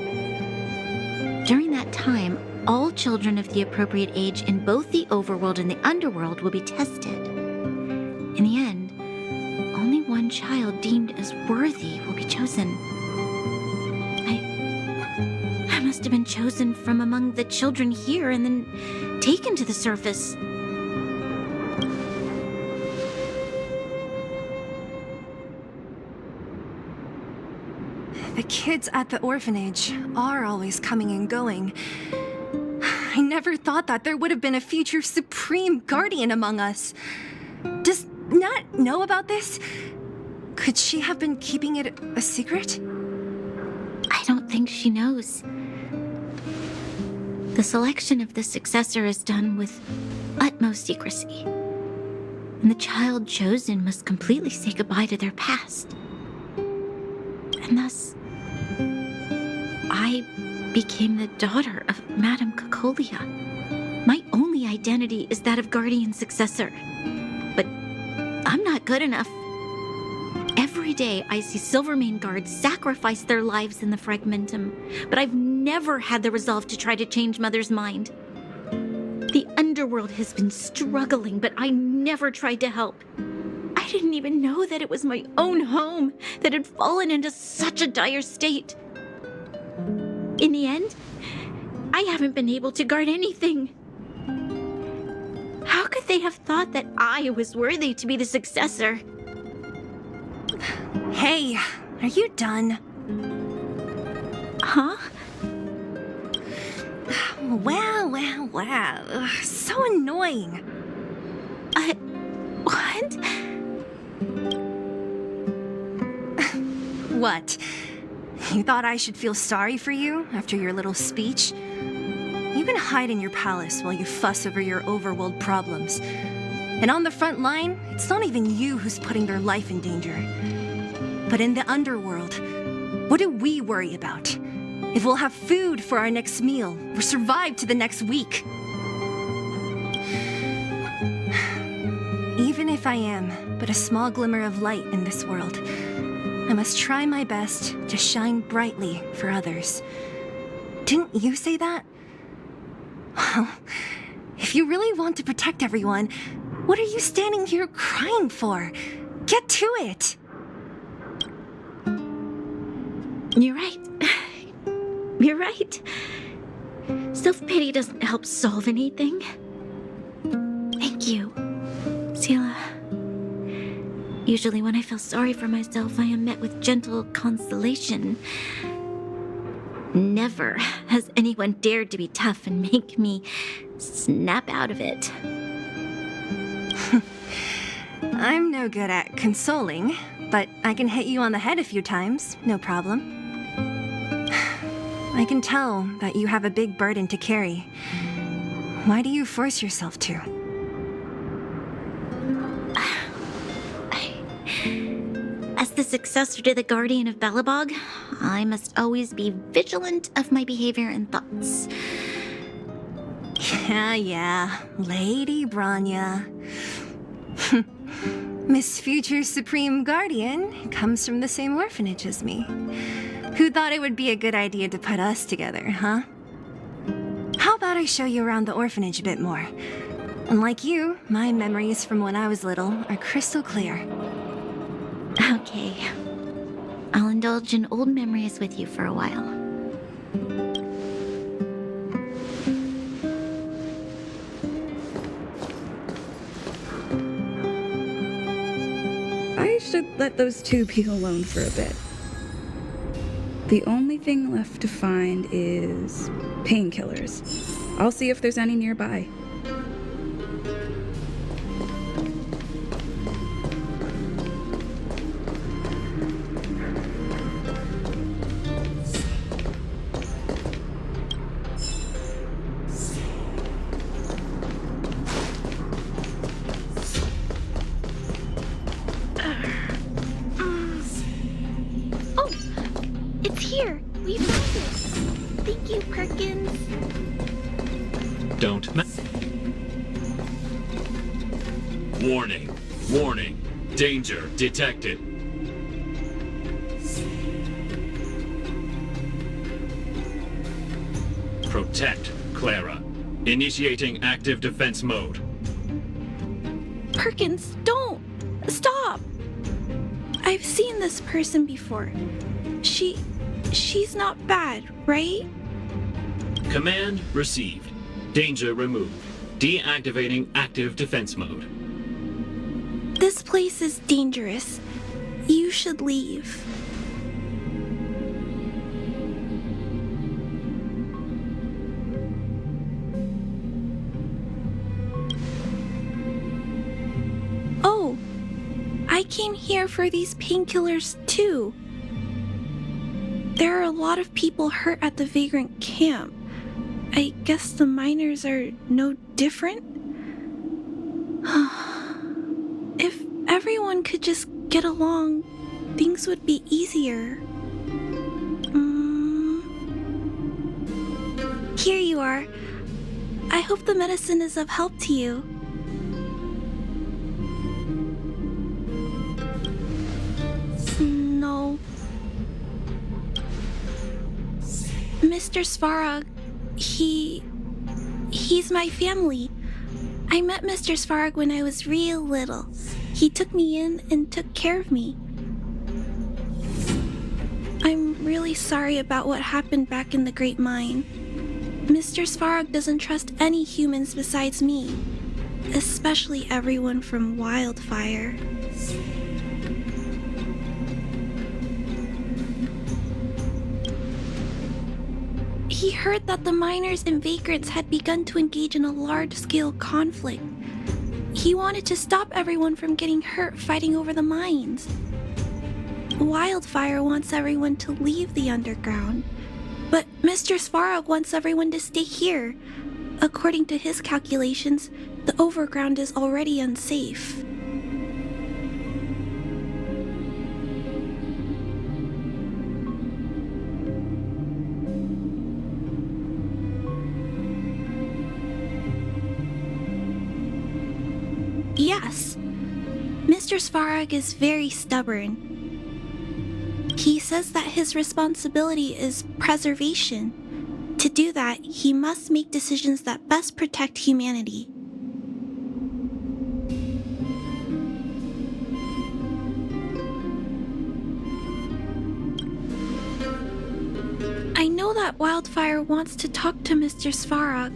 During that time, all children of the appropriate age in both the overworld and the underworld will be tested. In the end, only one child deemed as worthy will be chosen. I must have been chosen from among the children here and then taken to the surface. The kids at the orphanage are always coming and going. I never thought that there would have been a future Supreme Guardian among us. Does Nat know about this? Could she have been keeping it a secret? I don't think she knows. The selection of the successor is done with utmost secrecy. And the child chosen must completely say goodbye to their past. And thus, I became the daughter of Madame Cocolia. My only identity is that of guardian successor. But I'm not good enough. Every day I see Silvermane guards sacrifice their lives in the Fragmentum, but I've never had the resolve to try to change Mother's mind. The underworld has been struggling, but I never tried to help. I didn't even know that it was my own home that had fallen into such a dire state. In the end, I haven't been able to guard anything. How could they have thought that I was worthy to be the successor? Hey, are you done? Huh? Wow. Ugh, so annoying. What? What? You thought I should feel sorry for you after your little speech? You can hide in your palace while you fuss over your overworld problems. And on the front line, it's not even you who's putting their life in danger. But in the underworld, what do we worry about? If we'll have food for our next meal, or survive to the next week. Even if I am but a small glimmer of light in this world, I must try my best to shine brightly for others. Didn't you say that? Well, if you really want to protect everyone, what are you standing here crying for? Get to it! You're right. You're right. Self-pity doesn't help solve anything. Thank you, Zila. Usually when I feel sorry for myself, I am met with gentle consolation. Never has anyone dared to be tough and make me snap out of it. I'm no good at consoling, but I can hit you on the head a few times, no problem. I can tell that you have a big burden to carry. Why do you force yourself to? As the successor to the Guardian of Belobog, I must always be vigilant of my behavior and thoughts. Yeah, Lady Branya. Miss Future Supreme Guardian comes from the same orphanage as me. Who thought it would be a good idea to put us together, huh? How about I show you around the orphanage a bit more? Unlike you, my memories from when I was little are crystal clear. Okay. I'll indulge in old memories with you for a while. I should let those two be alone for a bit. The only thing left to find is painkillers. I'll see if there's any nearby. It's here! We found it! Thank you, Perkins. Don't Warning! Warning! Danger detected! Protect Clara. Initiating active defense mode. Perkins, don't! Stop! I've seen this person before. She's not bad, right? Command received. Danger removed. Deactivating active defense mode. This place is dangerous. You should leave. Oh, I came here for these painkillers too. There are a lot of people hurt at the Vagrant camp. I guess the miners are no different? If everyone could just get along, things would be easier. Here you are. I hope the medicine is of help to you. No. Mr. Svarog, he's my family. I met Mr. Svarog when I was real little. He took me in and took care of me. I'm really sorry about what happened back in the Great Mine. Mr. Svarog doesn't trust any humans besides me, especially everyone from Wildfire. He heard that the miners and vagrants had begun to engage in a large-scale conflict. He wanted to stop everyone from getting hurt fighting over the mines. Wildfire wants everyone to leave the underground, but Mr. Svarog wants everyone to stay here. According to his calculations, the overground is already unsafe. Yes, Mr. Svarog is very stubborn. He says that his responsibility is preservation. To do that, he must make decisions that best protect humanity. I know that Wildfire wants to talk to Mr. Svarog,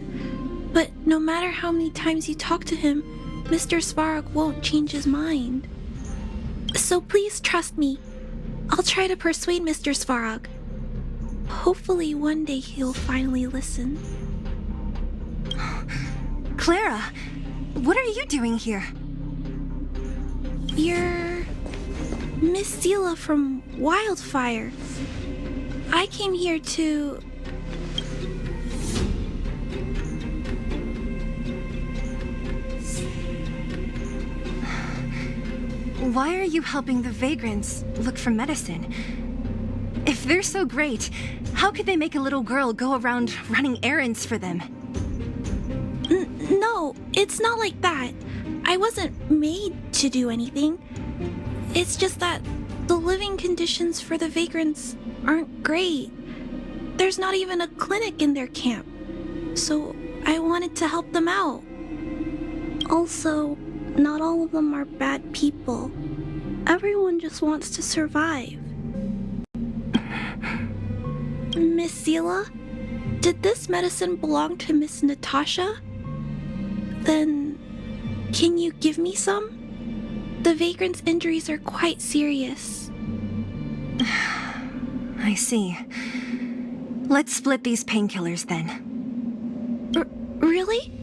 but no matter how many times you talk to him, Mr. Svarog won't change his mind. So please trust me. I'll try to persuade Mr. Svarog. Hopefully one day he'll finally listen. Clara, what are you doing here? You're Miss Zila from Wildfire. I came here to... Why are you helping the vagrants look for medicine? If they're so great, how could they make a little girl go around running errands for them? No, it's not like that. I wasn't made to do anything. It's just that the living conditions for the vagrants aren't great. There's not even a clinic in their camp. So I wanted to help them out. Also, not all of them are bad people. Everyone just wants to survive. Miss Zila, did this medicine belong to Miss Natasha? Then, can you give me some? The vagrant's injuries are quite serious. I see. Let's split these painkillers then. Really?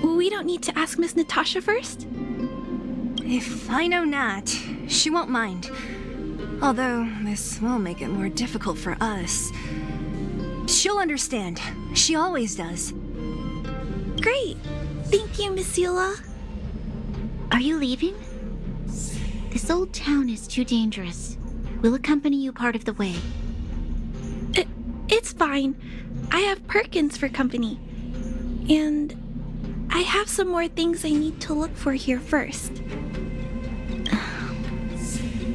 We don't need to ask Miss Natasha first? If I know Nat, she won't mind. Although, this will make it more difficult for us. She'll understand. She always does. Great. Thank you, Miss Zila. Are you leaving? This old town is too dangerous. We'll accompany you part of the way. It's fine. I have Perkins for company. And I have some more things I need to look for here first.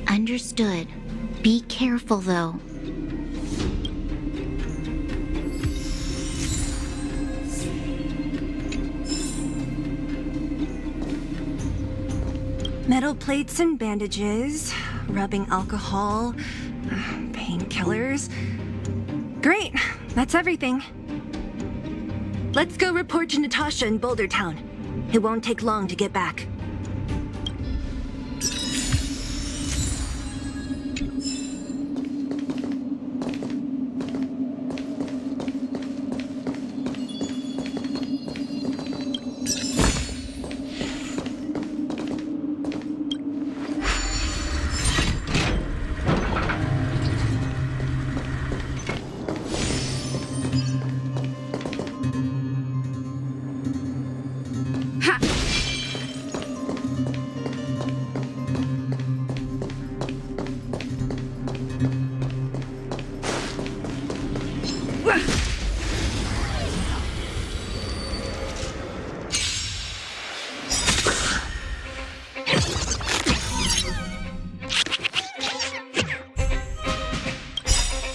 Understood. Be careful, though. Metal plates and bandages, rubbing alcohol, painkillers. Great, that's everything. Let's go report to Natasha in Boulder Town. It won't take long to get back.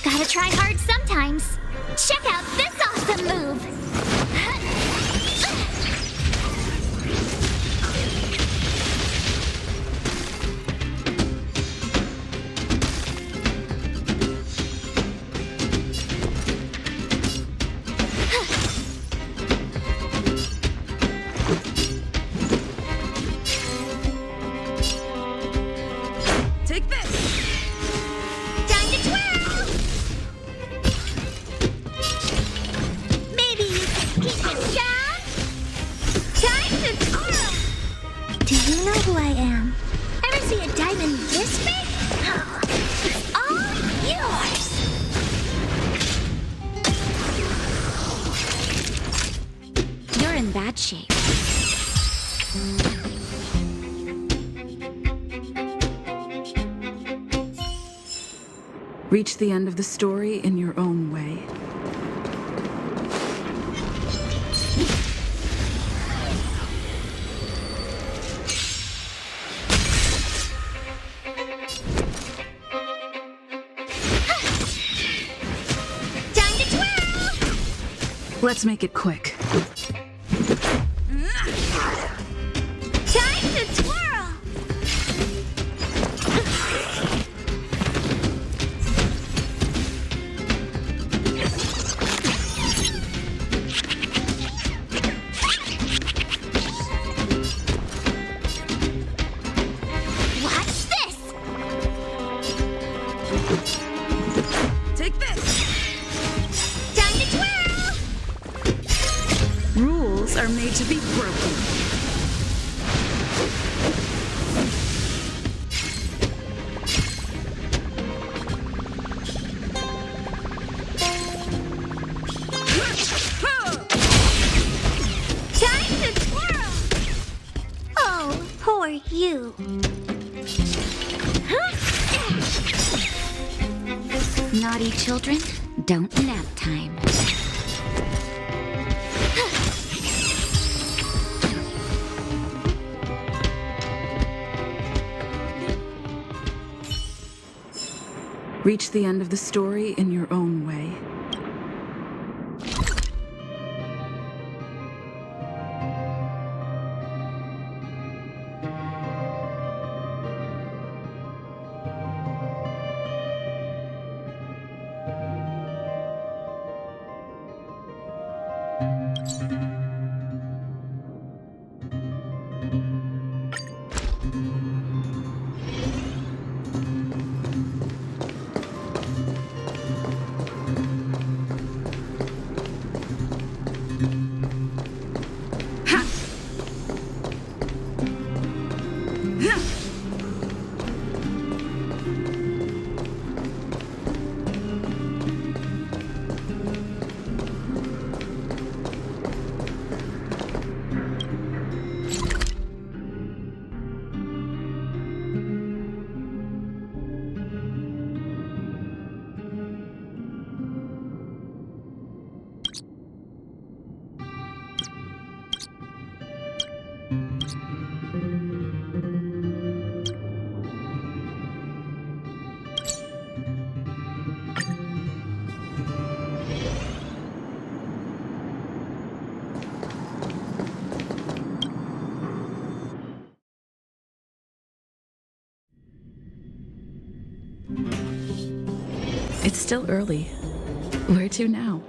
Gotta try hard sometimes. Check out this awesome move! Take this! Time to twirl! Reach the end of the story in your own way. Time to twirl! Let's make it quick. Time to twirl! Watch this! Take this! Time to twirl! Rules are made to be broken. Time to twirl! Oh, poor you. Naughty children, don't nap time. Reach the end of the story in your own way. It's still early. Where to now?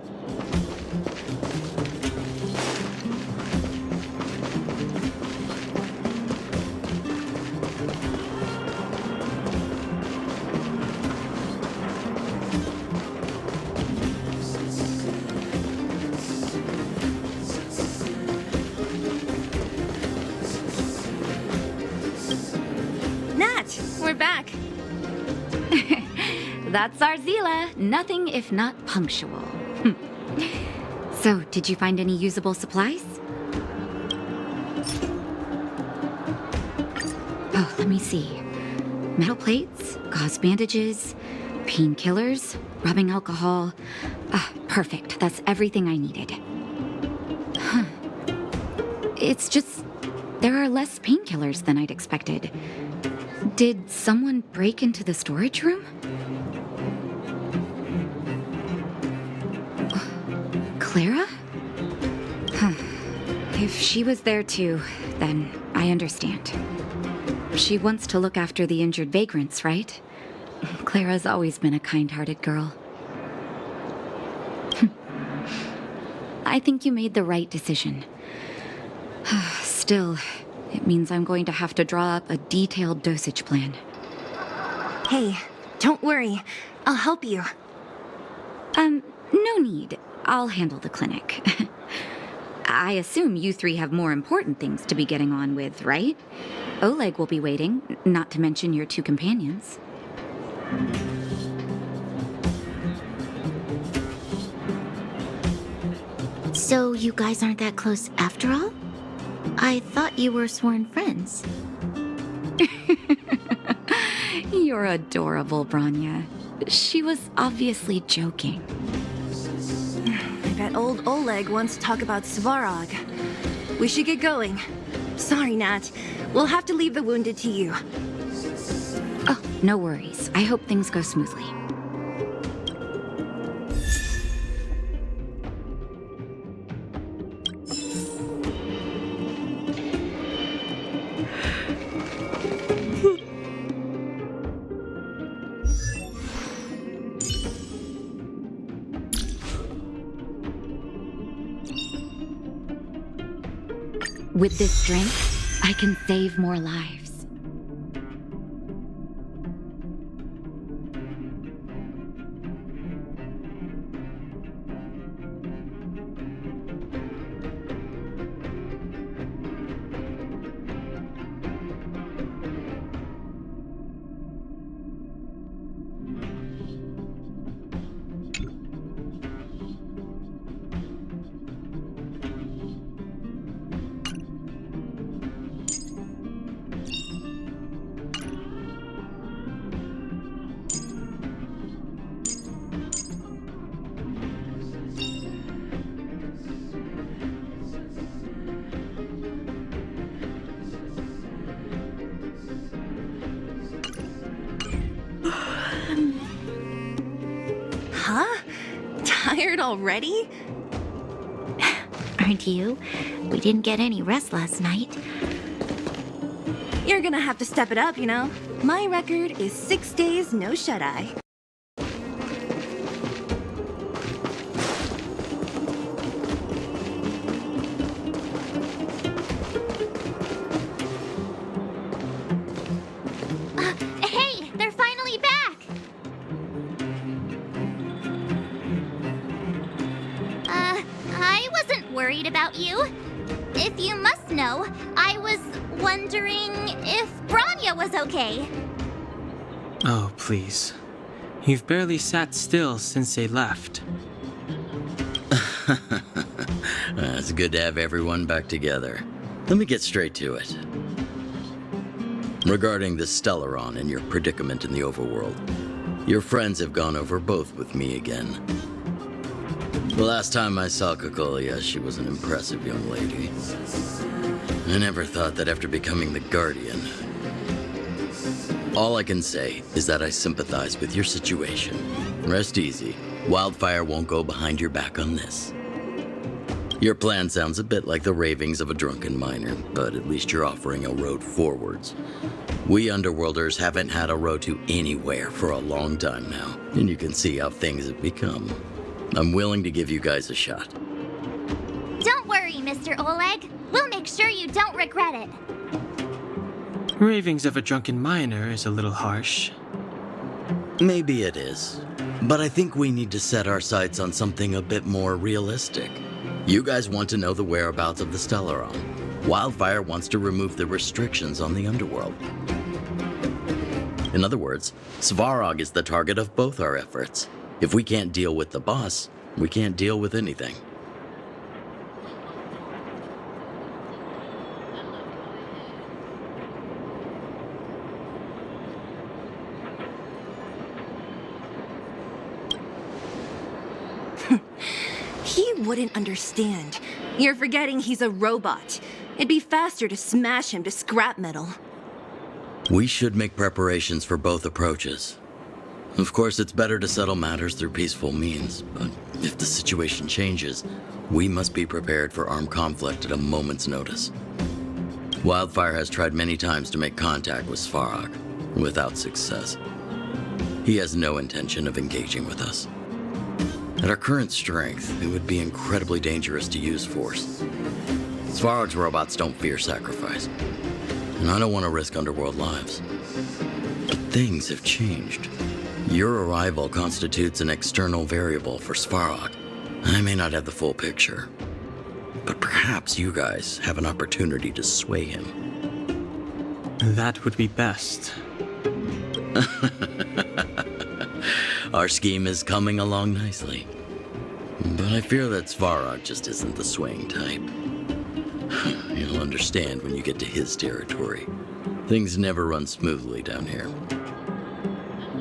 Nat, we're back. That's our Zila, nothing if not punctual. So, did you find any usable supplies? Oh, let me see. Metal plates, gauze bandages, painkillers, rubbing alcohol. Ah, perfect. That's everything I needed. Huh. It's just, there are less painkillers than I'd expected. Did someone break into the storage room? Clara? Huh. If she was there too, then I understand. She wants to look after the injured vagrants, right? Clara's always been a kind-hearted girl. I think you made the right decision. Still, it means I'm going to have to draw up a detailed dosage plan. Hey, don't worry. I'll help you. No need. I'll handle the clinic. I assume you three have more important things to be getting on with, right? Oleg will be waiting, not to mention your two companions. So you guys aren't that close after all? I thought you were sworn friends. You're adorable, Branya. She was obviously joking. I bet old Oleg wants to talk about Svarog. We should get going. Sorry, Nat. We'll have to leave the wounded to you. Oh, no worries. I hope things go smoothly. With this strength, I can save more lives. Huh? Tired already? Aren't you? We didn't get any rest last night. You're gonna have to step it up, you know? My record is 6 days, no shut-eye. Hey, they're finally back! I wasn't worried about you. If you must know, I was wondering if Branya was okay. Oh, please. You've barely sat still since they left. It's good to have everyone back together. Let me get straight to it. Regarding the Stellaron and your predicament in the overworld, your friends have gone over both with me again. The last time I saw Kokolia, she was an impressive young lady. I never thought that after becoming the Guardian. All I can say is that I sympathize with your situation. Rest easy. Wildfire won't go behind your back on this. Your plan sounds a bit like the ravings of a drunken miner, but at least you're offering a road forwards. We Underworlders haven't had a road to anywhere for a long time now, and you can see how things have become. I'm willing to give you guys a shot. Don't worry, Mr. Oleg. We'll make sure you don't regret it. Ravings of a drunken miner is a little harsh. Maybe it is, but I think we need to set our sights on something a bit more realistic. You guys want to know the whereabouts of the Stellaron. Wildfire wants to remove the restrictions on the Underworld. In other words, Svarog is the target of both our efforts. If we can't deal with the boss, we can't deal with anything. He wouldn't understand. You're forgetting he's a robot. It'd be faster to smash him to scrap metal. We should make preparations for both approaches. Of course, it's better to settle matters through peaceful means, but if the situation changes, we must be prepared for armed conflict at a moment's notice. Wildfire has tried many times to make contact with Svarog, without success. He has no intention of engaging with us. At our current strength, it would be incredibly dangerous to use force. Svarog's robots don't fear sacrifice, and I don't want to risk Underworld lives. But things have changed. Your arrival constitutes an external variable for Svarog. I may not have the full picture, but perhaps you guys have an opportunity to sway him. That would be best. Our scheme is coming along nicely. But I fear that Svarog just isn't the swaying type. You'll understand when you get to his territory. Things never run smoothly down here.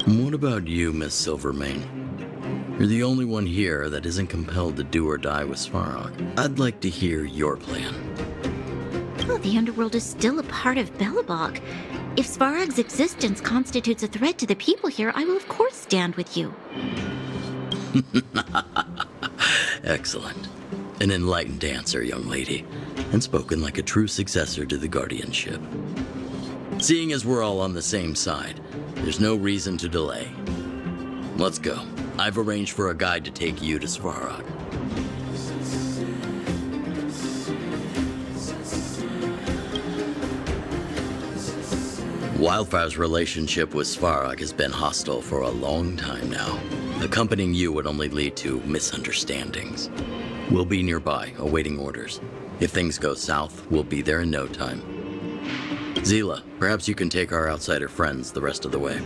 What about you, Miss Silvermane? You're the only one here that isn't compelled to do or die with Svarog. I'd like to hear your plan. Oh, the underworld is still a part of Belobog. If Svarog's existence constitutes a threat to the people here, I will of course stand with you. Excellent. An enlightened answer, young lady, and spoken like a true successor to the guardianship. Seeing as we're all on the same side, there's no reason to delay. Let's go. I've arranged for a guide to take you to Svarog. Wildfire's relationship with Svarog has been hostile for a long time now. Accompanying you would only lead to misunderstandings. We'll be nearby, awaiting orders. If things go south, we'll be there in no time. Zila, perhaps you can take our outsider friends the rest of the way.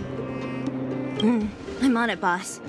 I'm on it, boss.